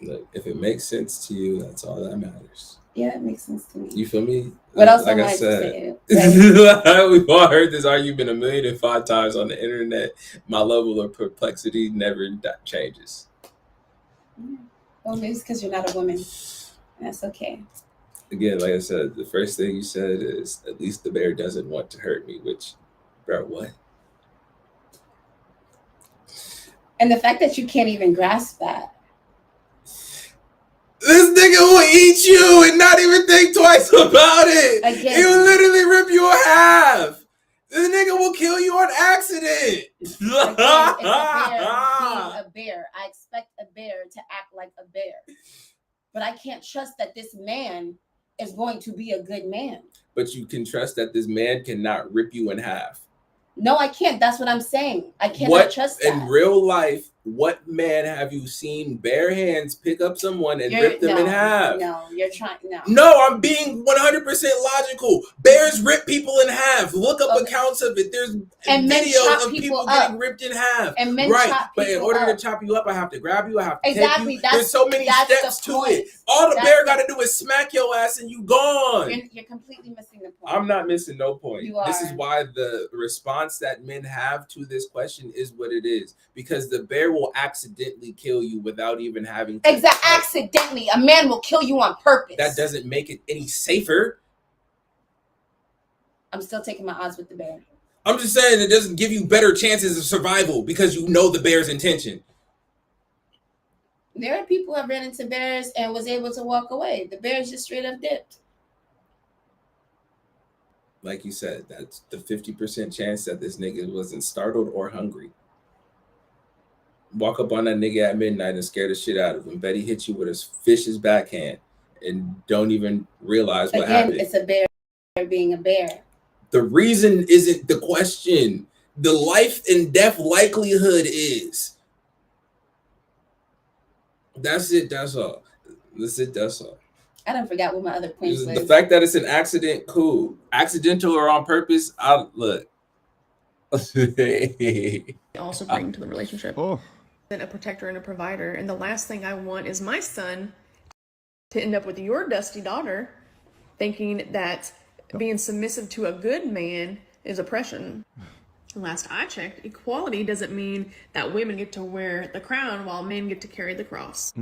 Look, if it makes sense to you, that's all that matters. Yeah, it makes sense to me. You feel me? What else like am I I said, saying? we've all heard this argument 1,000,005 times on the internet. My level of perplexity never changes. Well, maybe it's because you're not a woman. That's okay. Again, like I said, the first thing you said is at least the bear doesn't want to hurt me, which, bro, what? And the fact that you can't even grasp that. This nigga will eat you and not even think twice about it. Again, He will literally rip you in half. This nigga will kill you on accident. Again, it's a bear being a bear. I expect a bear to act like a bear. But I can't trust that this man is going to be a good man. But you can trust that this man cannot rip you in half. No, I can't. That's what I'm saying. I cannot trust that. In real life, what man have you seen bare hands pick up someone and rip them in half? No, you're trying. No, I'm being 100% logical. Bears rip people in half. Look up accounts of it. There's videos of people getting ripped in half. And men right, chop but in people order up. to chop you up, I have to grab you. I have to Exactly. take you. There's so many steps to it. All the bear got to do is smack your ass and you gone. You're completely missing the point. I'm not missing no point. You are. This is why the response that men have to this question is what it is. Because the bear will accidentally kill you without even having to. Exactly. Accidentally. A man will kill you on purpose. That doesn't make it any safer. I'm still taking my odds with the bear. I'm just saying it doesn't give you better chances of survival because you know the bear's intention. There are people who have ran into bears and was able to walk away. The bears just straight up dipped. Like you said, that's the 50% chance that this nigga wasn't startled or hungry. Walk up on that nigga at midnight and scare the shit out of him. Bet he hit you with his fish's backhand and don't even realize what happened. Again, it's a bear. being a bear. The reason isn't the question. The life and death likelihood is. That's it. That's all. That's it. That's all. I don't forget what my other points The was. fact that it's an accident, cool. Accidental or on purpose, I look. Also bring to the relationship. Oh, A protector and a provider. And the last thing I want is my son to end up with your dusty daughter thinking that being submissive to a good man is oppression. Last I checked, equality doesn't mean that women get to wear the crown while men get to carry the cross.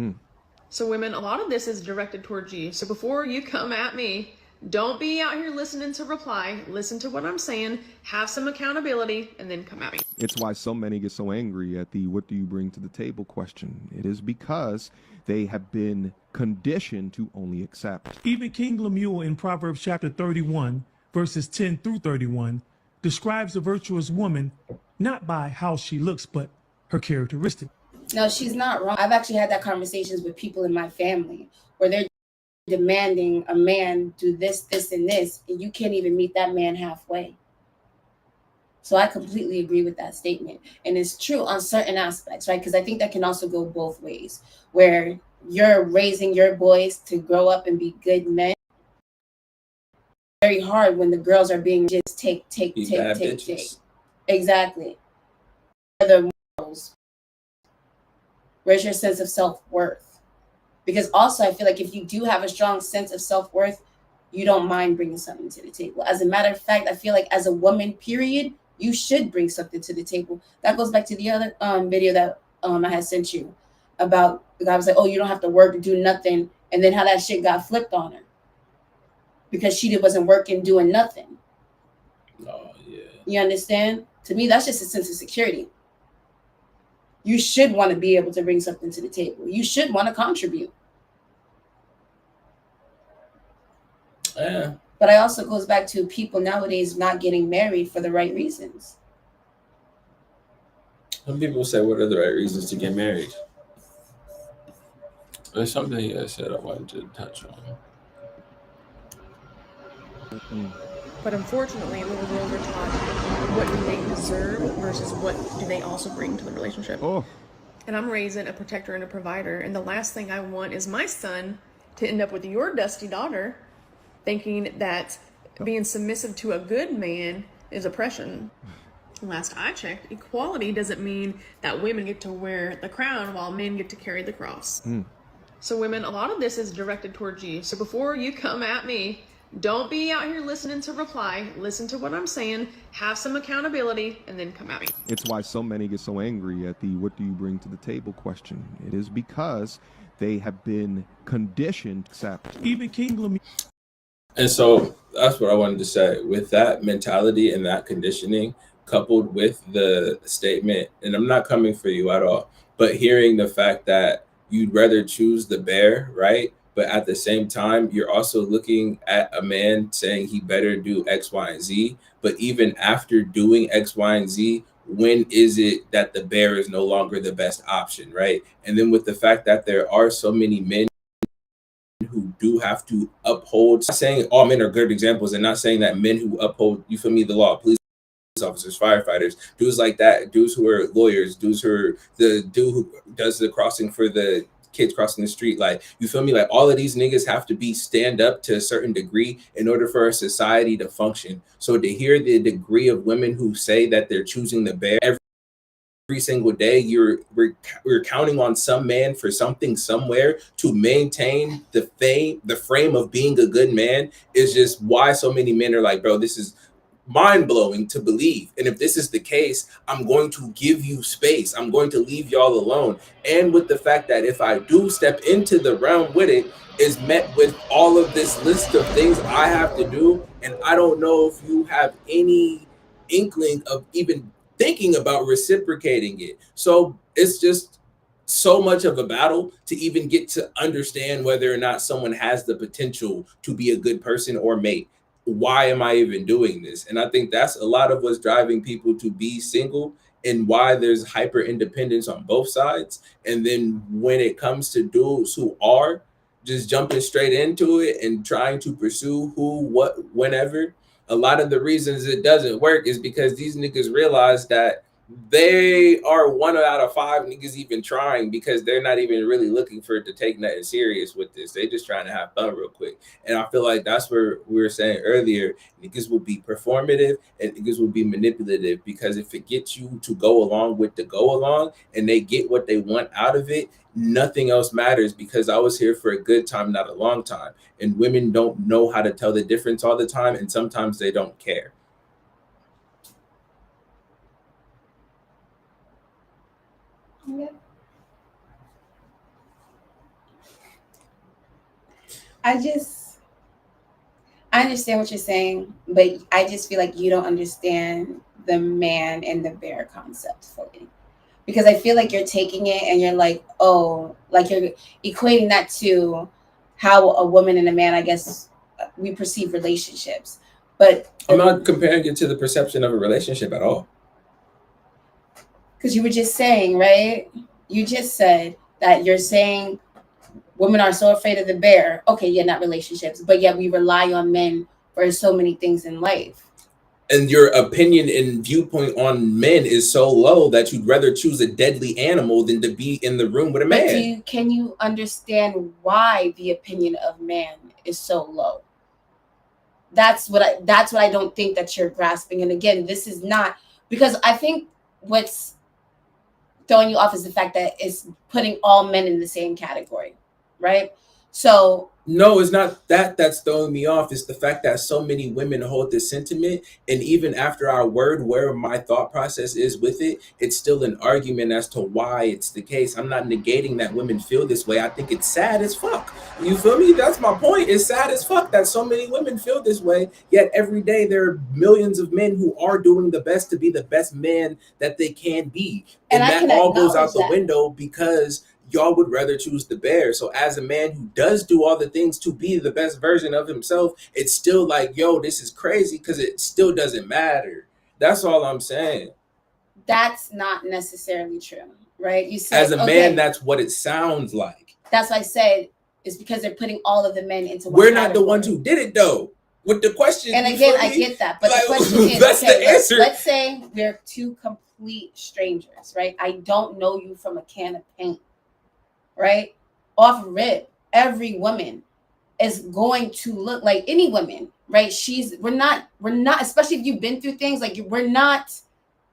So women, a lot of this is directed towards you. So before you come at me, don't be out here listening to reply. Listen to what I'm saying, have some accountability, and then come at me. it's why so many get so angry at the "what do you bring to the table" question. It is because they have been conditioned to only accept. Even King Lemuel in Proverbs chapter 31, verses 10 through 31, describes a virtuous woman not by how she looks, but her characteristic. No, she's not wrong. I've actually had that conversations with people in my family where they're demanding a man do this, this, and this, and you can't even meet that man halfway. So I completely agree with that statement. And it's true on certain aspects, right? Because I think that can also go both ways, where you're raising your boys to grow up and be good men. Very hard when the girls are being just take. Exactly. The morals. Where's your sense of self-worth? Because also I feel like if you do have a strong sense of self-worth, you don't mind bringing something to the table. As a matter of fact, I feel like as a woman, period, you should bring something to the table. That goes back to the other video that I had sent you about the guy was like, oh, you don't have to work to do nothing. And then how that shit got flipped on her because she wasn't working, doing nothing. Oh, yeah. You understand? To me, that's just a sense of security. You should want to be able to bring something to the table. You should want to contribute. Yeah. But I also goes back to people nowadays not getting married for the right reasons. Some people say, what are the right reasons to get married? There's something you said I wanted to touch on. But unfortunately, little girls are taught what do they deserve versus what do they also bring to the relationship. Oh, And I'm raising a protector and a provider. And the last thing I want is my son to end up with your dusty daughter thinking that being submissive to a good man is oppression. Last I checked, equality doesn't mean that women get to wear the crown while men get to carry the cross. So women, a lot of this is directed towards you. So before you come at me, don't be out here listening to reply. Listen to what I'm saying, have some accountability, and then come at me. it's why so many get so angry at the "what do you bring to the table" question. It is because they have been conditioned to accept. Even King Lemuel. And so that's what I wanted to say. With that mentality and that conditioning, coupled with the statement, and I'm not coming for you at all, but hearing the fact that you'd rather choose the bear, right? But at the same time, you're also looking at a man saying he better do X, Y, and Z. But even after doing X, Y, and Z, when is it that the bear is no longer the best option, right? And then with the fact that there are so many men who do have to uphold, not saying all men are good examples, and not saying that men who uphold, you feel me, the law, police officers, firefighters, dudes like that, dudes who are lawyers, dudes who are the dude who does the crossing for the kids crossing the street, like, you feel me, like all of these niggas have to be stand up to a certain degree in order for a society to function. So to hear the degree of women who say that they're choosing the bear every single day, we're counting on some man for something somewhere to maintain the frame of being a good man, is just why so many men are like, bro, this is mind-blowing to believe. And if this is the case, I'm going to give you space. I'm going to leave y'all alone. And with the fact that if I do step into the realm with it, is met with all of this list of things I have to do. And I don't know if you have any inkling of even thinking about reciprocating it. So it's just so much of a battle to even get to understand whether or not someone has the potential to be a good person or mate. Why am I even doing this? And I think that's a lot of what's driving people to be single, and why there's hyper independence on both sides. And then when it comes to dudes who are just jumping straight into it and trying to pursue who, what, whenever, a lot of the reasons it doesn't work is because these niggas realize that they are 1 out of 5 niggas even trying, because they're not even really looking for it to take nothing serious with this. They just trying to have fun real quick. And I feel like that's where we were saying earlier, niggas will be performative and niggas will be manipulative, because if it gets you to go along with the go along and they get what they want out of it, nothing else matters, because I was here for a good time, not a long time. And women don't know how to tell the difference all the time, and sometimes they don't care. Yeah. I understand what you're saying, but I just feel like you don't understand the man and the bear concept fully. Because I feel like you're taking it and you're like, oh, like you're equating that to how a woman and a man, I guess, we perceive relationships. But I'm not comparing it to the perception of a relationship at all. Because you were just saying, right? You just said that you're saying women are so afraid of the bear. Okay, yeah, not relationships, but yet we rely on men for so many things in life. And your opinion and viewpoint on men is so low that you'd rather choose a deadly animal than to be in the room with a man. But can you understand why the opinion of man is so low? That's what I don't think that you're grasping. And again, this is not, because I think what's throwing you off is the fact that it's putting all men in the same category, right? So no, it's not that that's throwing me off. It's the fact that so many women hold this sentiment, and even after our word where my thought process is with it, it's still an argument as to why it's the case. I'm not negating that women feel this way. I think it's sad as fuck. You feel me? That's my point. It's sad as fuck that so many women feel this way, yet every day there are millions of men who are doing the best to be the best man that they can be. And that all goes out the window because y'all would rather choose the bear. So as a man who does do all the things to be the best version of himself, it's still like, yo, this is crazy, because it still doesn't matter. That's all I'm saying. That's not necessarily true, right? You said as a man, that's what it sounds like. That's what I said. It's because they're putting all of the men into one We're not category. the ones who did it though. With the question, and again, I get that, but like, the question is, that's okay, the answer. Let's say we're two complete strangers, right? I don't know you from a can of paint. Right? Off rip, every woman is going to look like any woman, right? We're not, especially if you've been through things, like we're not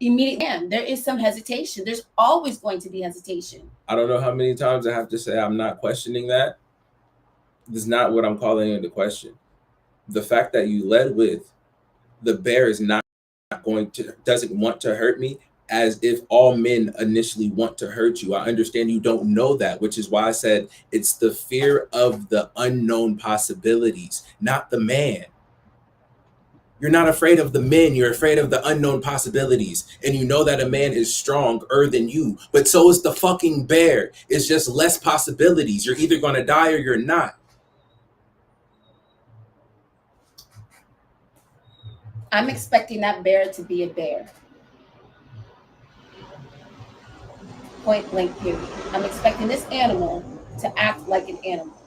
immediately, there is some hesitation. There's always going to be hesitation. I don't know how many times I have to say I'm not questioning that. This is not what I'm calling into question. The fact that you led with the bear is not doesn't want to hurt me, as if all men initially want to hurt you. I understand you don't know that, which is why I said it's the fear of the unknown possibilities, not the man. You're not afraid of the men, you're afraid of the unknown possibilities. And you know that a man is stronger than you, but so is the fucking bear. It's just less possibilities. You're either going to die or you're not. I'm expecting that bear to be a bear. Point blank period. I'm expecting this animal to act like an animal.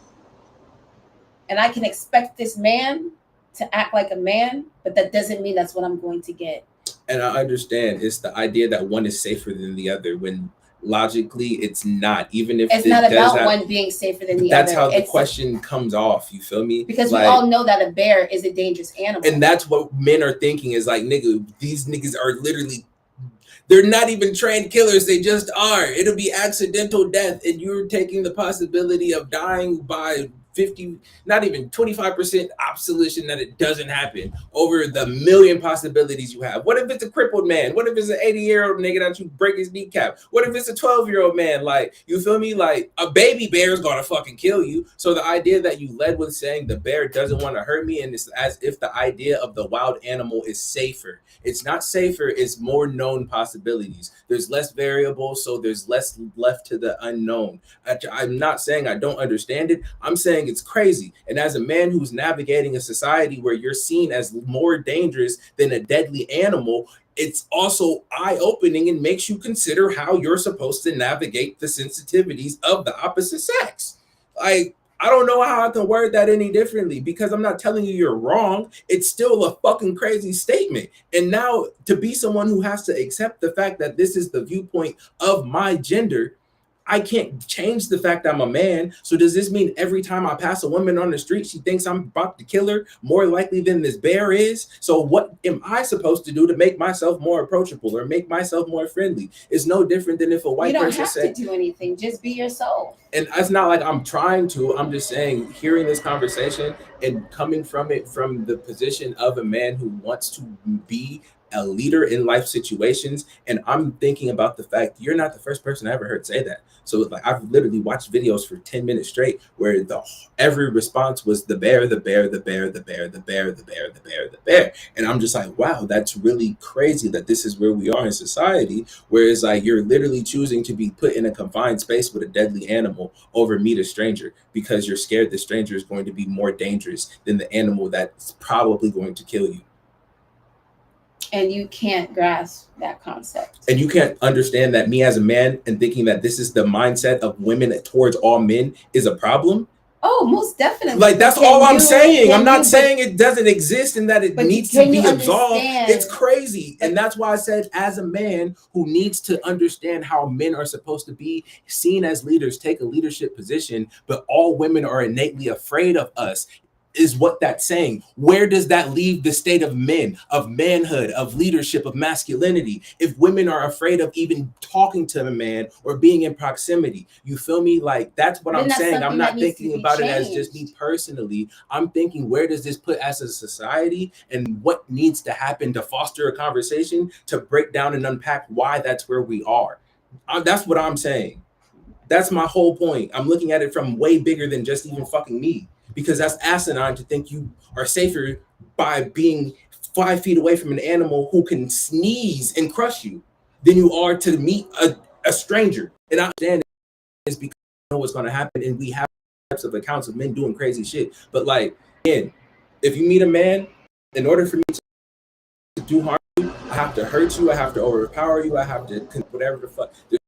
And I can expect this man to act like a man, but that doesn't mean that's what I'm going to get. And I understand it's the idea that one is safer than the other, when logically it's not. Even if it's not about one being safer than the other. That's how the question comes off. You feel me? Because we all know that a bear is a dangerous animal. And that's what men are thinking is like, nigga, these niggas are literally, they're not even trained killers. They just are. It'll be accidental death. And you're taking the possibility of dying by 50, not even 25% obsolescence that it doesn't happen over the million possibilities you have. What if it's a crippled man? What if it's an 80-year-old nigga that you break his kneecap? What if it's a 12-year-old man? Like, you feel me? Like, a baby bear is gonna fucking kill you. So the idea that you led with saying the bear doesn't want to hurt me, and it's as if the idea of the wild animal is safer. It's not safer, it's more known possibilities. There's less variables, so there's less left to the unknown. I'm not saying I don't understand it. I'm saying it's crazy. And as a man who's navigating a society where you're seen as more dangerous than a deadly animal, it's also eye-opening and makes you consider how you're supposed to navigate the sensitivities of the opposite sex. Like, I don't know how I can word that any differently, because I'm not telling you you're wrong. It's still a fucking crazy statement. And now to be someone who has to accept the fact that this is the viewpoint of my gender, I can't change the fact I'm a man. So does this mean every time I pass a woman on the street, she thinks I'm about to kill her more likely than this bear is? So what am I supposed to do to make myself more approachable or make myself more friendly? It's no different than if a white You don't person have said, to do anything. Just be yourself. and it's not like I'm trying to. I'm just saying, hearing this conversation and coming from it from the position of a man who wants to be a leader in life situations, and I'm thinking about the fact you're not the first person I ever heard say that. So like I've literally watched videos for 10 minutes straight where every response was the bear, the bear, the bear, the bear, the bear, the bear, the bear, the bear. And I'm just like, wow, that's really crazy that this is where we are in society, whereas like you're literally choosing to be put in a confined space with a deadly animal over meet a stranger because you're scared the stranger is going to be more dangerous than the animal that's probably going to kill you. And you can't grasp that concept. And you can't understand that me as a man and thinking that this is the mindset of women towards all men is a problem. Oh, most definitely. Like that's all I'm saying. I'm not saying it doesn't exist and that it needs to be absolved. It's crazy. And that's why I said, as a man who needs to understand how men are supposed to be seen as leaders, take a leadership position, but all women are innately afraid of us, is what that's saying. Where does that leave the state of men, of manhood, of leadership, of masculinity, if women are afraid of even talking to a man or being in proximity? You feel me? Like that's what I'm saying. I'm not thinking about it as just me personally. I'm thinking, where does this put us as a society, and what needs to happen to foster a conversation to break down and unpack why that's where we are? That's what I'm saying. That's my whole point. I'm looking at it from way bigger than just even fucking me. Because that's asinine to think you are safer by being 5 feet away from an animal who can sneeze and crush you than you are to meet a stranger. And I understand it's because I know what's going to happen, and we have types of accounts of men doing crazy shit. But like, again, if you meet a man, in order for me to do harm to you, I have to hurt you, I have to overpower you, I have to whatever the fuck. There's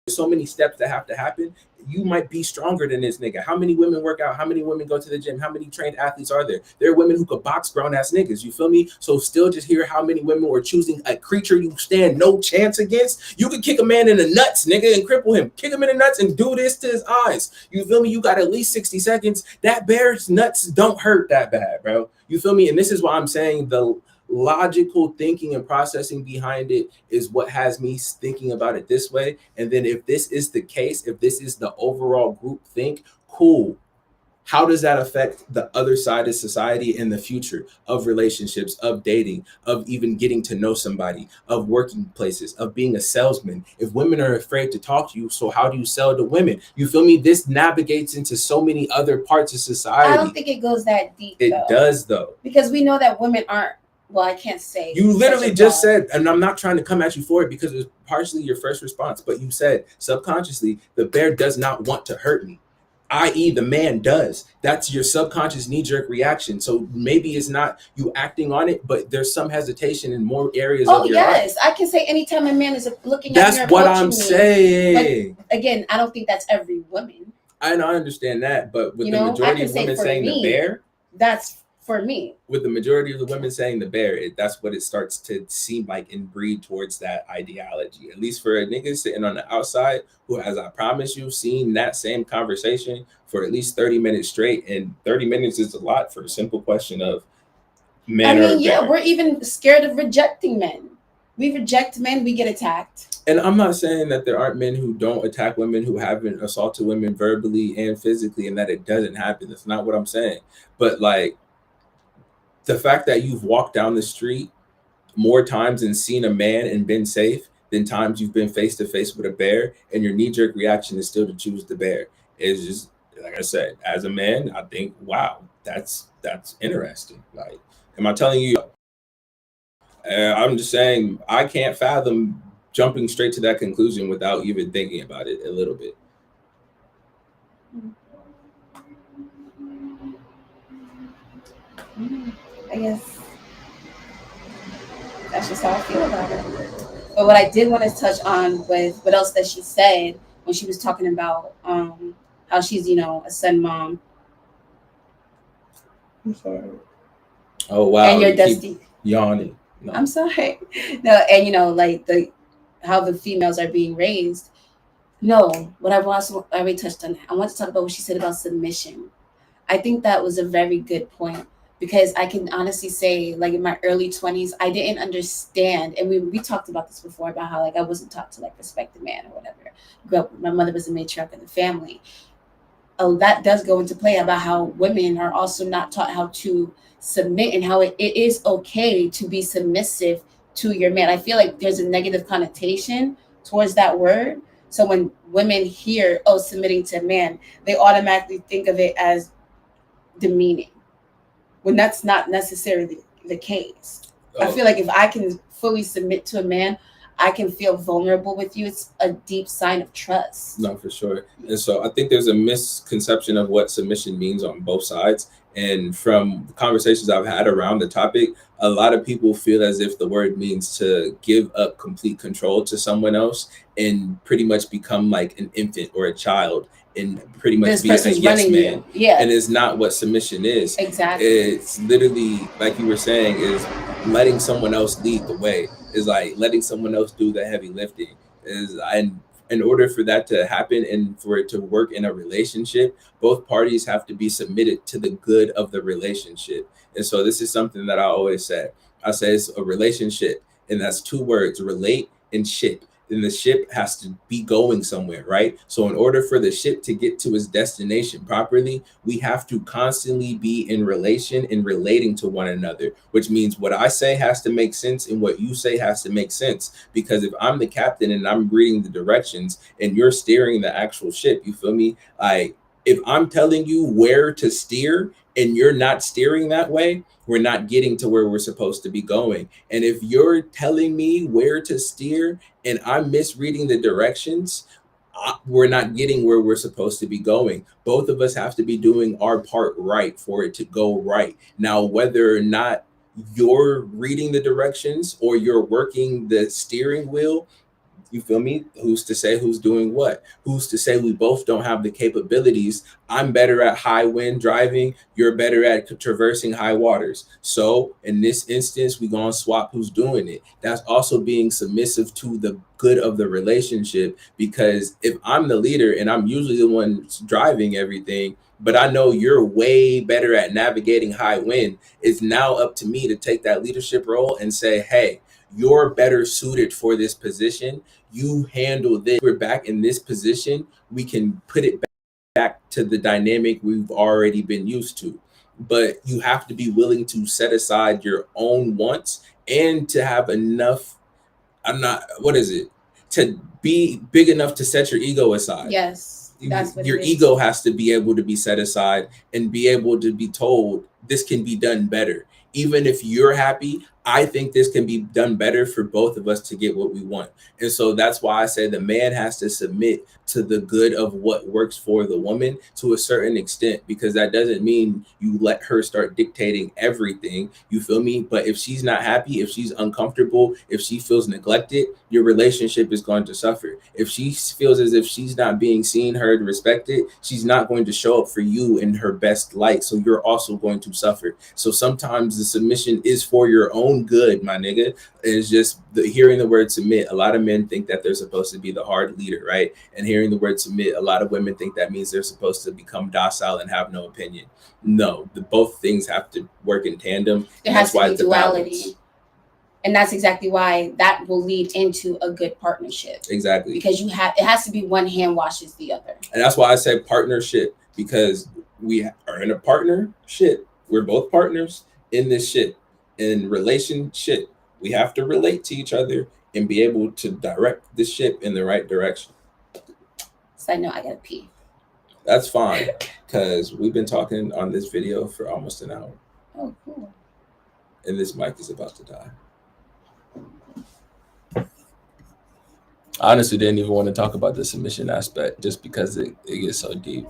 so many steps that have to happen. You might be stronger than this nigga. How many women work out? How many women go to the gym? How many trained athletes are there? There are women who could box grown ass niggas. You feel me? So still just hear how many women were choosing a creature you stand no chance against. You could kick a man in the nuts, nigga, and cripple him. Kick him in the nuts and do this to his eyes. You feel me? You got at least 60 seconds. That bear's nuts don't hurt that bad, bro. You feel me? And this is why I'm saying the logical thinking and processing behind it is what has me thinking about it this way. And then if this is the case, if this is the overall group think, cool. How does that affect the other side of society in the future of relationships, of dating, of even getting to know somebody, of working places, of being a salesman? If women are afraid to talk to you, so how do you sell to women? You feel me? This navigates into so many other parts of society. I don't think it goes that deep. It does though. Because we know that women aren't, well, I can't say. You literally just said, and I'm not trying to come at you for it because it was partially your first response, but you said subconsciously, the bear does not want to hurt me, i.e. the man does. That's your subconscious knee-jerk reaction. So maybe it's not you acting on it, but there's some hesitation in more areas of your life. Oh, yes. I can say anytime a man is looking at me. That's what I'm saying. But again, I don't think that's every woman. I understand that, but with the majority of women saying the bear, that's for me. With the majority of the women saying the bear, that's what it starts to seem like and breed towards that ideology. At least for a nigga sitting on the outside who, as I promise you, seen that same conversation for at least 30 minutes straight. And 30 minutes is a lot for a simple question of men. I mean, yeah, we're even scared of rejecting men. We reject men, we get attacked. And I'm not saying that there aren't men who don't attack women, who haven't assaulted women verbally and physically, and that it doesn't happen. That's not what I'm saying. But like, the fact that you've walked down the street more times and seen a man and been safe than times you've been face to face with a bear, and your knee-jerk reaction is still to choose the bear, is just, like I said, as a man, I think, wow, that's interesting. Like, am I telling you? I'm just saying I can't fathom jumping straight to that conclusion without even thinking about it a little bit. I guess that's just how I feel about it. But what I did want to touch on was what else that she said when she was talking about how she's, a son mom I'm sorry. Oh wow, And your you keep destiny. yawning. No. I'm sorry. No, and you know, like how the females are being raised. No, what I already touched on that. I want to talk about what she said about submission. I think that was a very good point because I can honestly say, like in my early 20s, I didn't understand, and we talked about this before about how like I wasn't taught to like respect the man or whatever. Grew up, my mother was a matriarch in the family. Oh, that does go into play about how women are also not taught how to submit and how it is okay to be submissive to your man. I feel like there's a negative connotation towards that word. So when women hear, oh, submitting to a man, they automatically think of it as demeaning when that's not necessarily the case. I Oh, feel like if I can fully submit to a man, I can feel vulnerable with you. It's a deep sign of trust. no, for sure. And so I think there's a misconception of what submission means on both sides. And from conversations I've had around the topic, a lot of people feel as if the word means to give up complete control to someone else and pretty much become like an infant or a child and pretty much This be a person's yes running man. you. Yeah, And it's not what submission is. exactly. It's literally, like you were saying, is letting someone else lead the way, is like letting someone else do the heavy lifting. And in order for that to happen and for it to work in a relationship, both parties have to be submitted to the good of the relationship. And so this is something that I always say. I say it's a relationship, and that's two words: relate and ship. And the ship has to be going somewhere, right? So in order for the ship to get to its destination properly, we have to constantly be in relation and relating to one another, which means what I say has to make sense and what you say has to make sense. Because if I'm the captain and I'm reading the directions and you're steering the actual ship, you feel me? Like if I'm telling you where to steer and you're not steering that way, we're not getting to where we're supposed to be going. And if you're telling me where to steer and I'm misreading the directions, we're not getting where we're supposed to be going. Both of us have to be doing our part right for it to go right. Now, whether or not you're reading the directions or you're working the steering wheel, you feel me? Who's to say who's doing what? Who's to say we both don't have the capabilities? I'm better at high wind driving. You're better at traversing high waters. So in this instance, we're going to swap who's doing it. That's also being submissive to the good of the relationship. Because if I'm the leader and I'm usually the one driving everything, but I know you're way better at navigating high wind, it's now up to me to take that leadership role and say, hey, you're better suited for this position. You handle this. We're back in this position. We can put it back to the dynamic we've already been used to. But you have to be willing to set aside your own wants and to have enough. What is it? To be big enough to set your ego aside. Yes, that's what Your it is. ego has to be able to be set aside and be able to be told this can be done better. Even if you're happy, I think this can be done better for both of us to get what we want. And so that's why I say the man has to submit to the good of what works for the woman to a certain extent, because that doesn't mean you let her start dictating everything. You feel me? But if she's not happy, if she's uncomfortable, if she feels neglected, your relationship is going to suffer. If she feels as if she's not being seen, heard, respected, she's not going to show up for you in her best light. So you're also going to suffer. So sometimes the submission is for your own good, my nigga. It's just hearing the word submit. A lot of men think that they're supposed to be the hard leader, right? And hearing the word submit, a lot of women think that means they're supposed to become docile and have no opinion. No, both things have to work in tandem. There has to be duality. And that's exactly why that will lead into a good partnership. Exactly. Because it has to be one hand washes the other. And that's why I say partnership, because we are in a partnership. We're both partners in this shit. In relationship, we have to relate to each other and be able to direct the ship in the right direction. So I know I gotta pee. That's fine, because we've been talking on this video for almost an hour. Oh, cool. And this mic is about to die. I honestly didn't even want to talk about the submission aspect just because it gets so deep.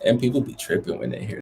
And people be tripping when they hear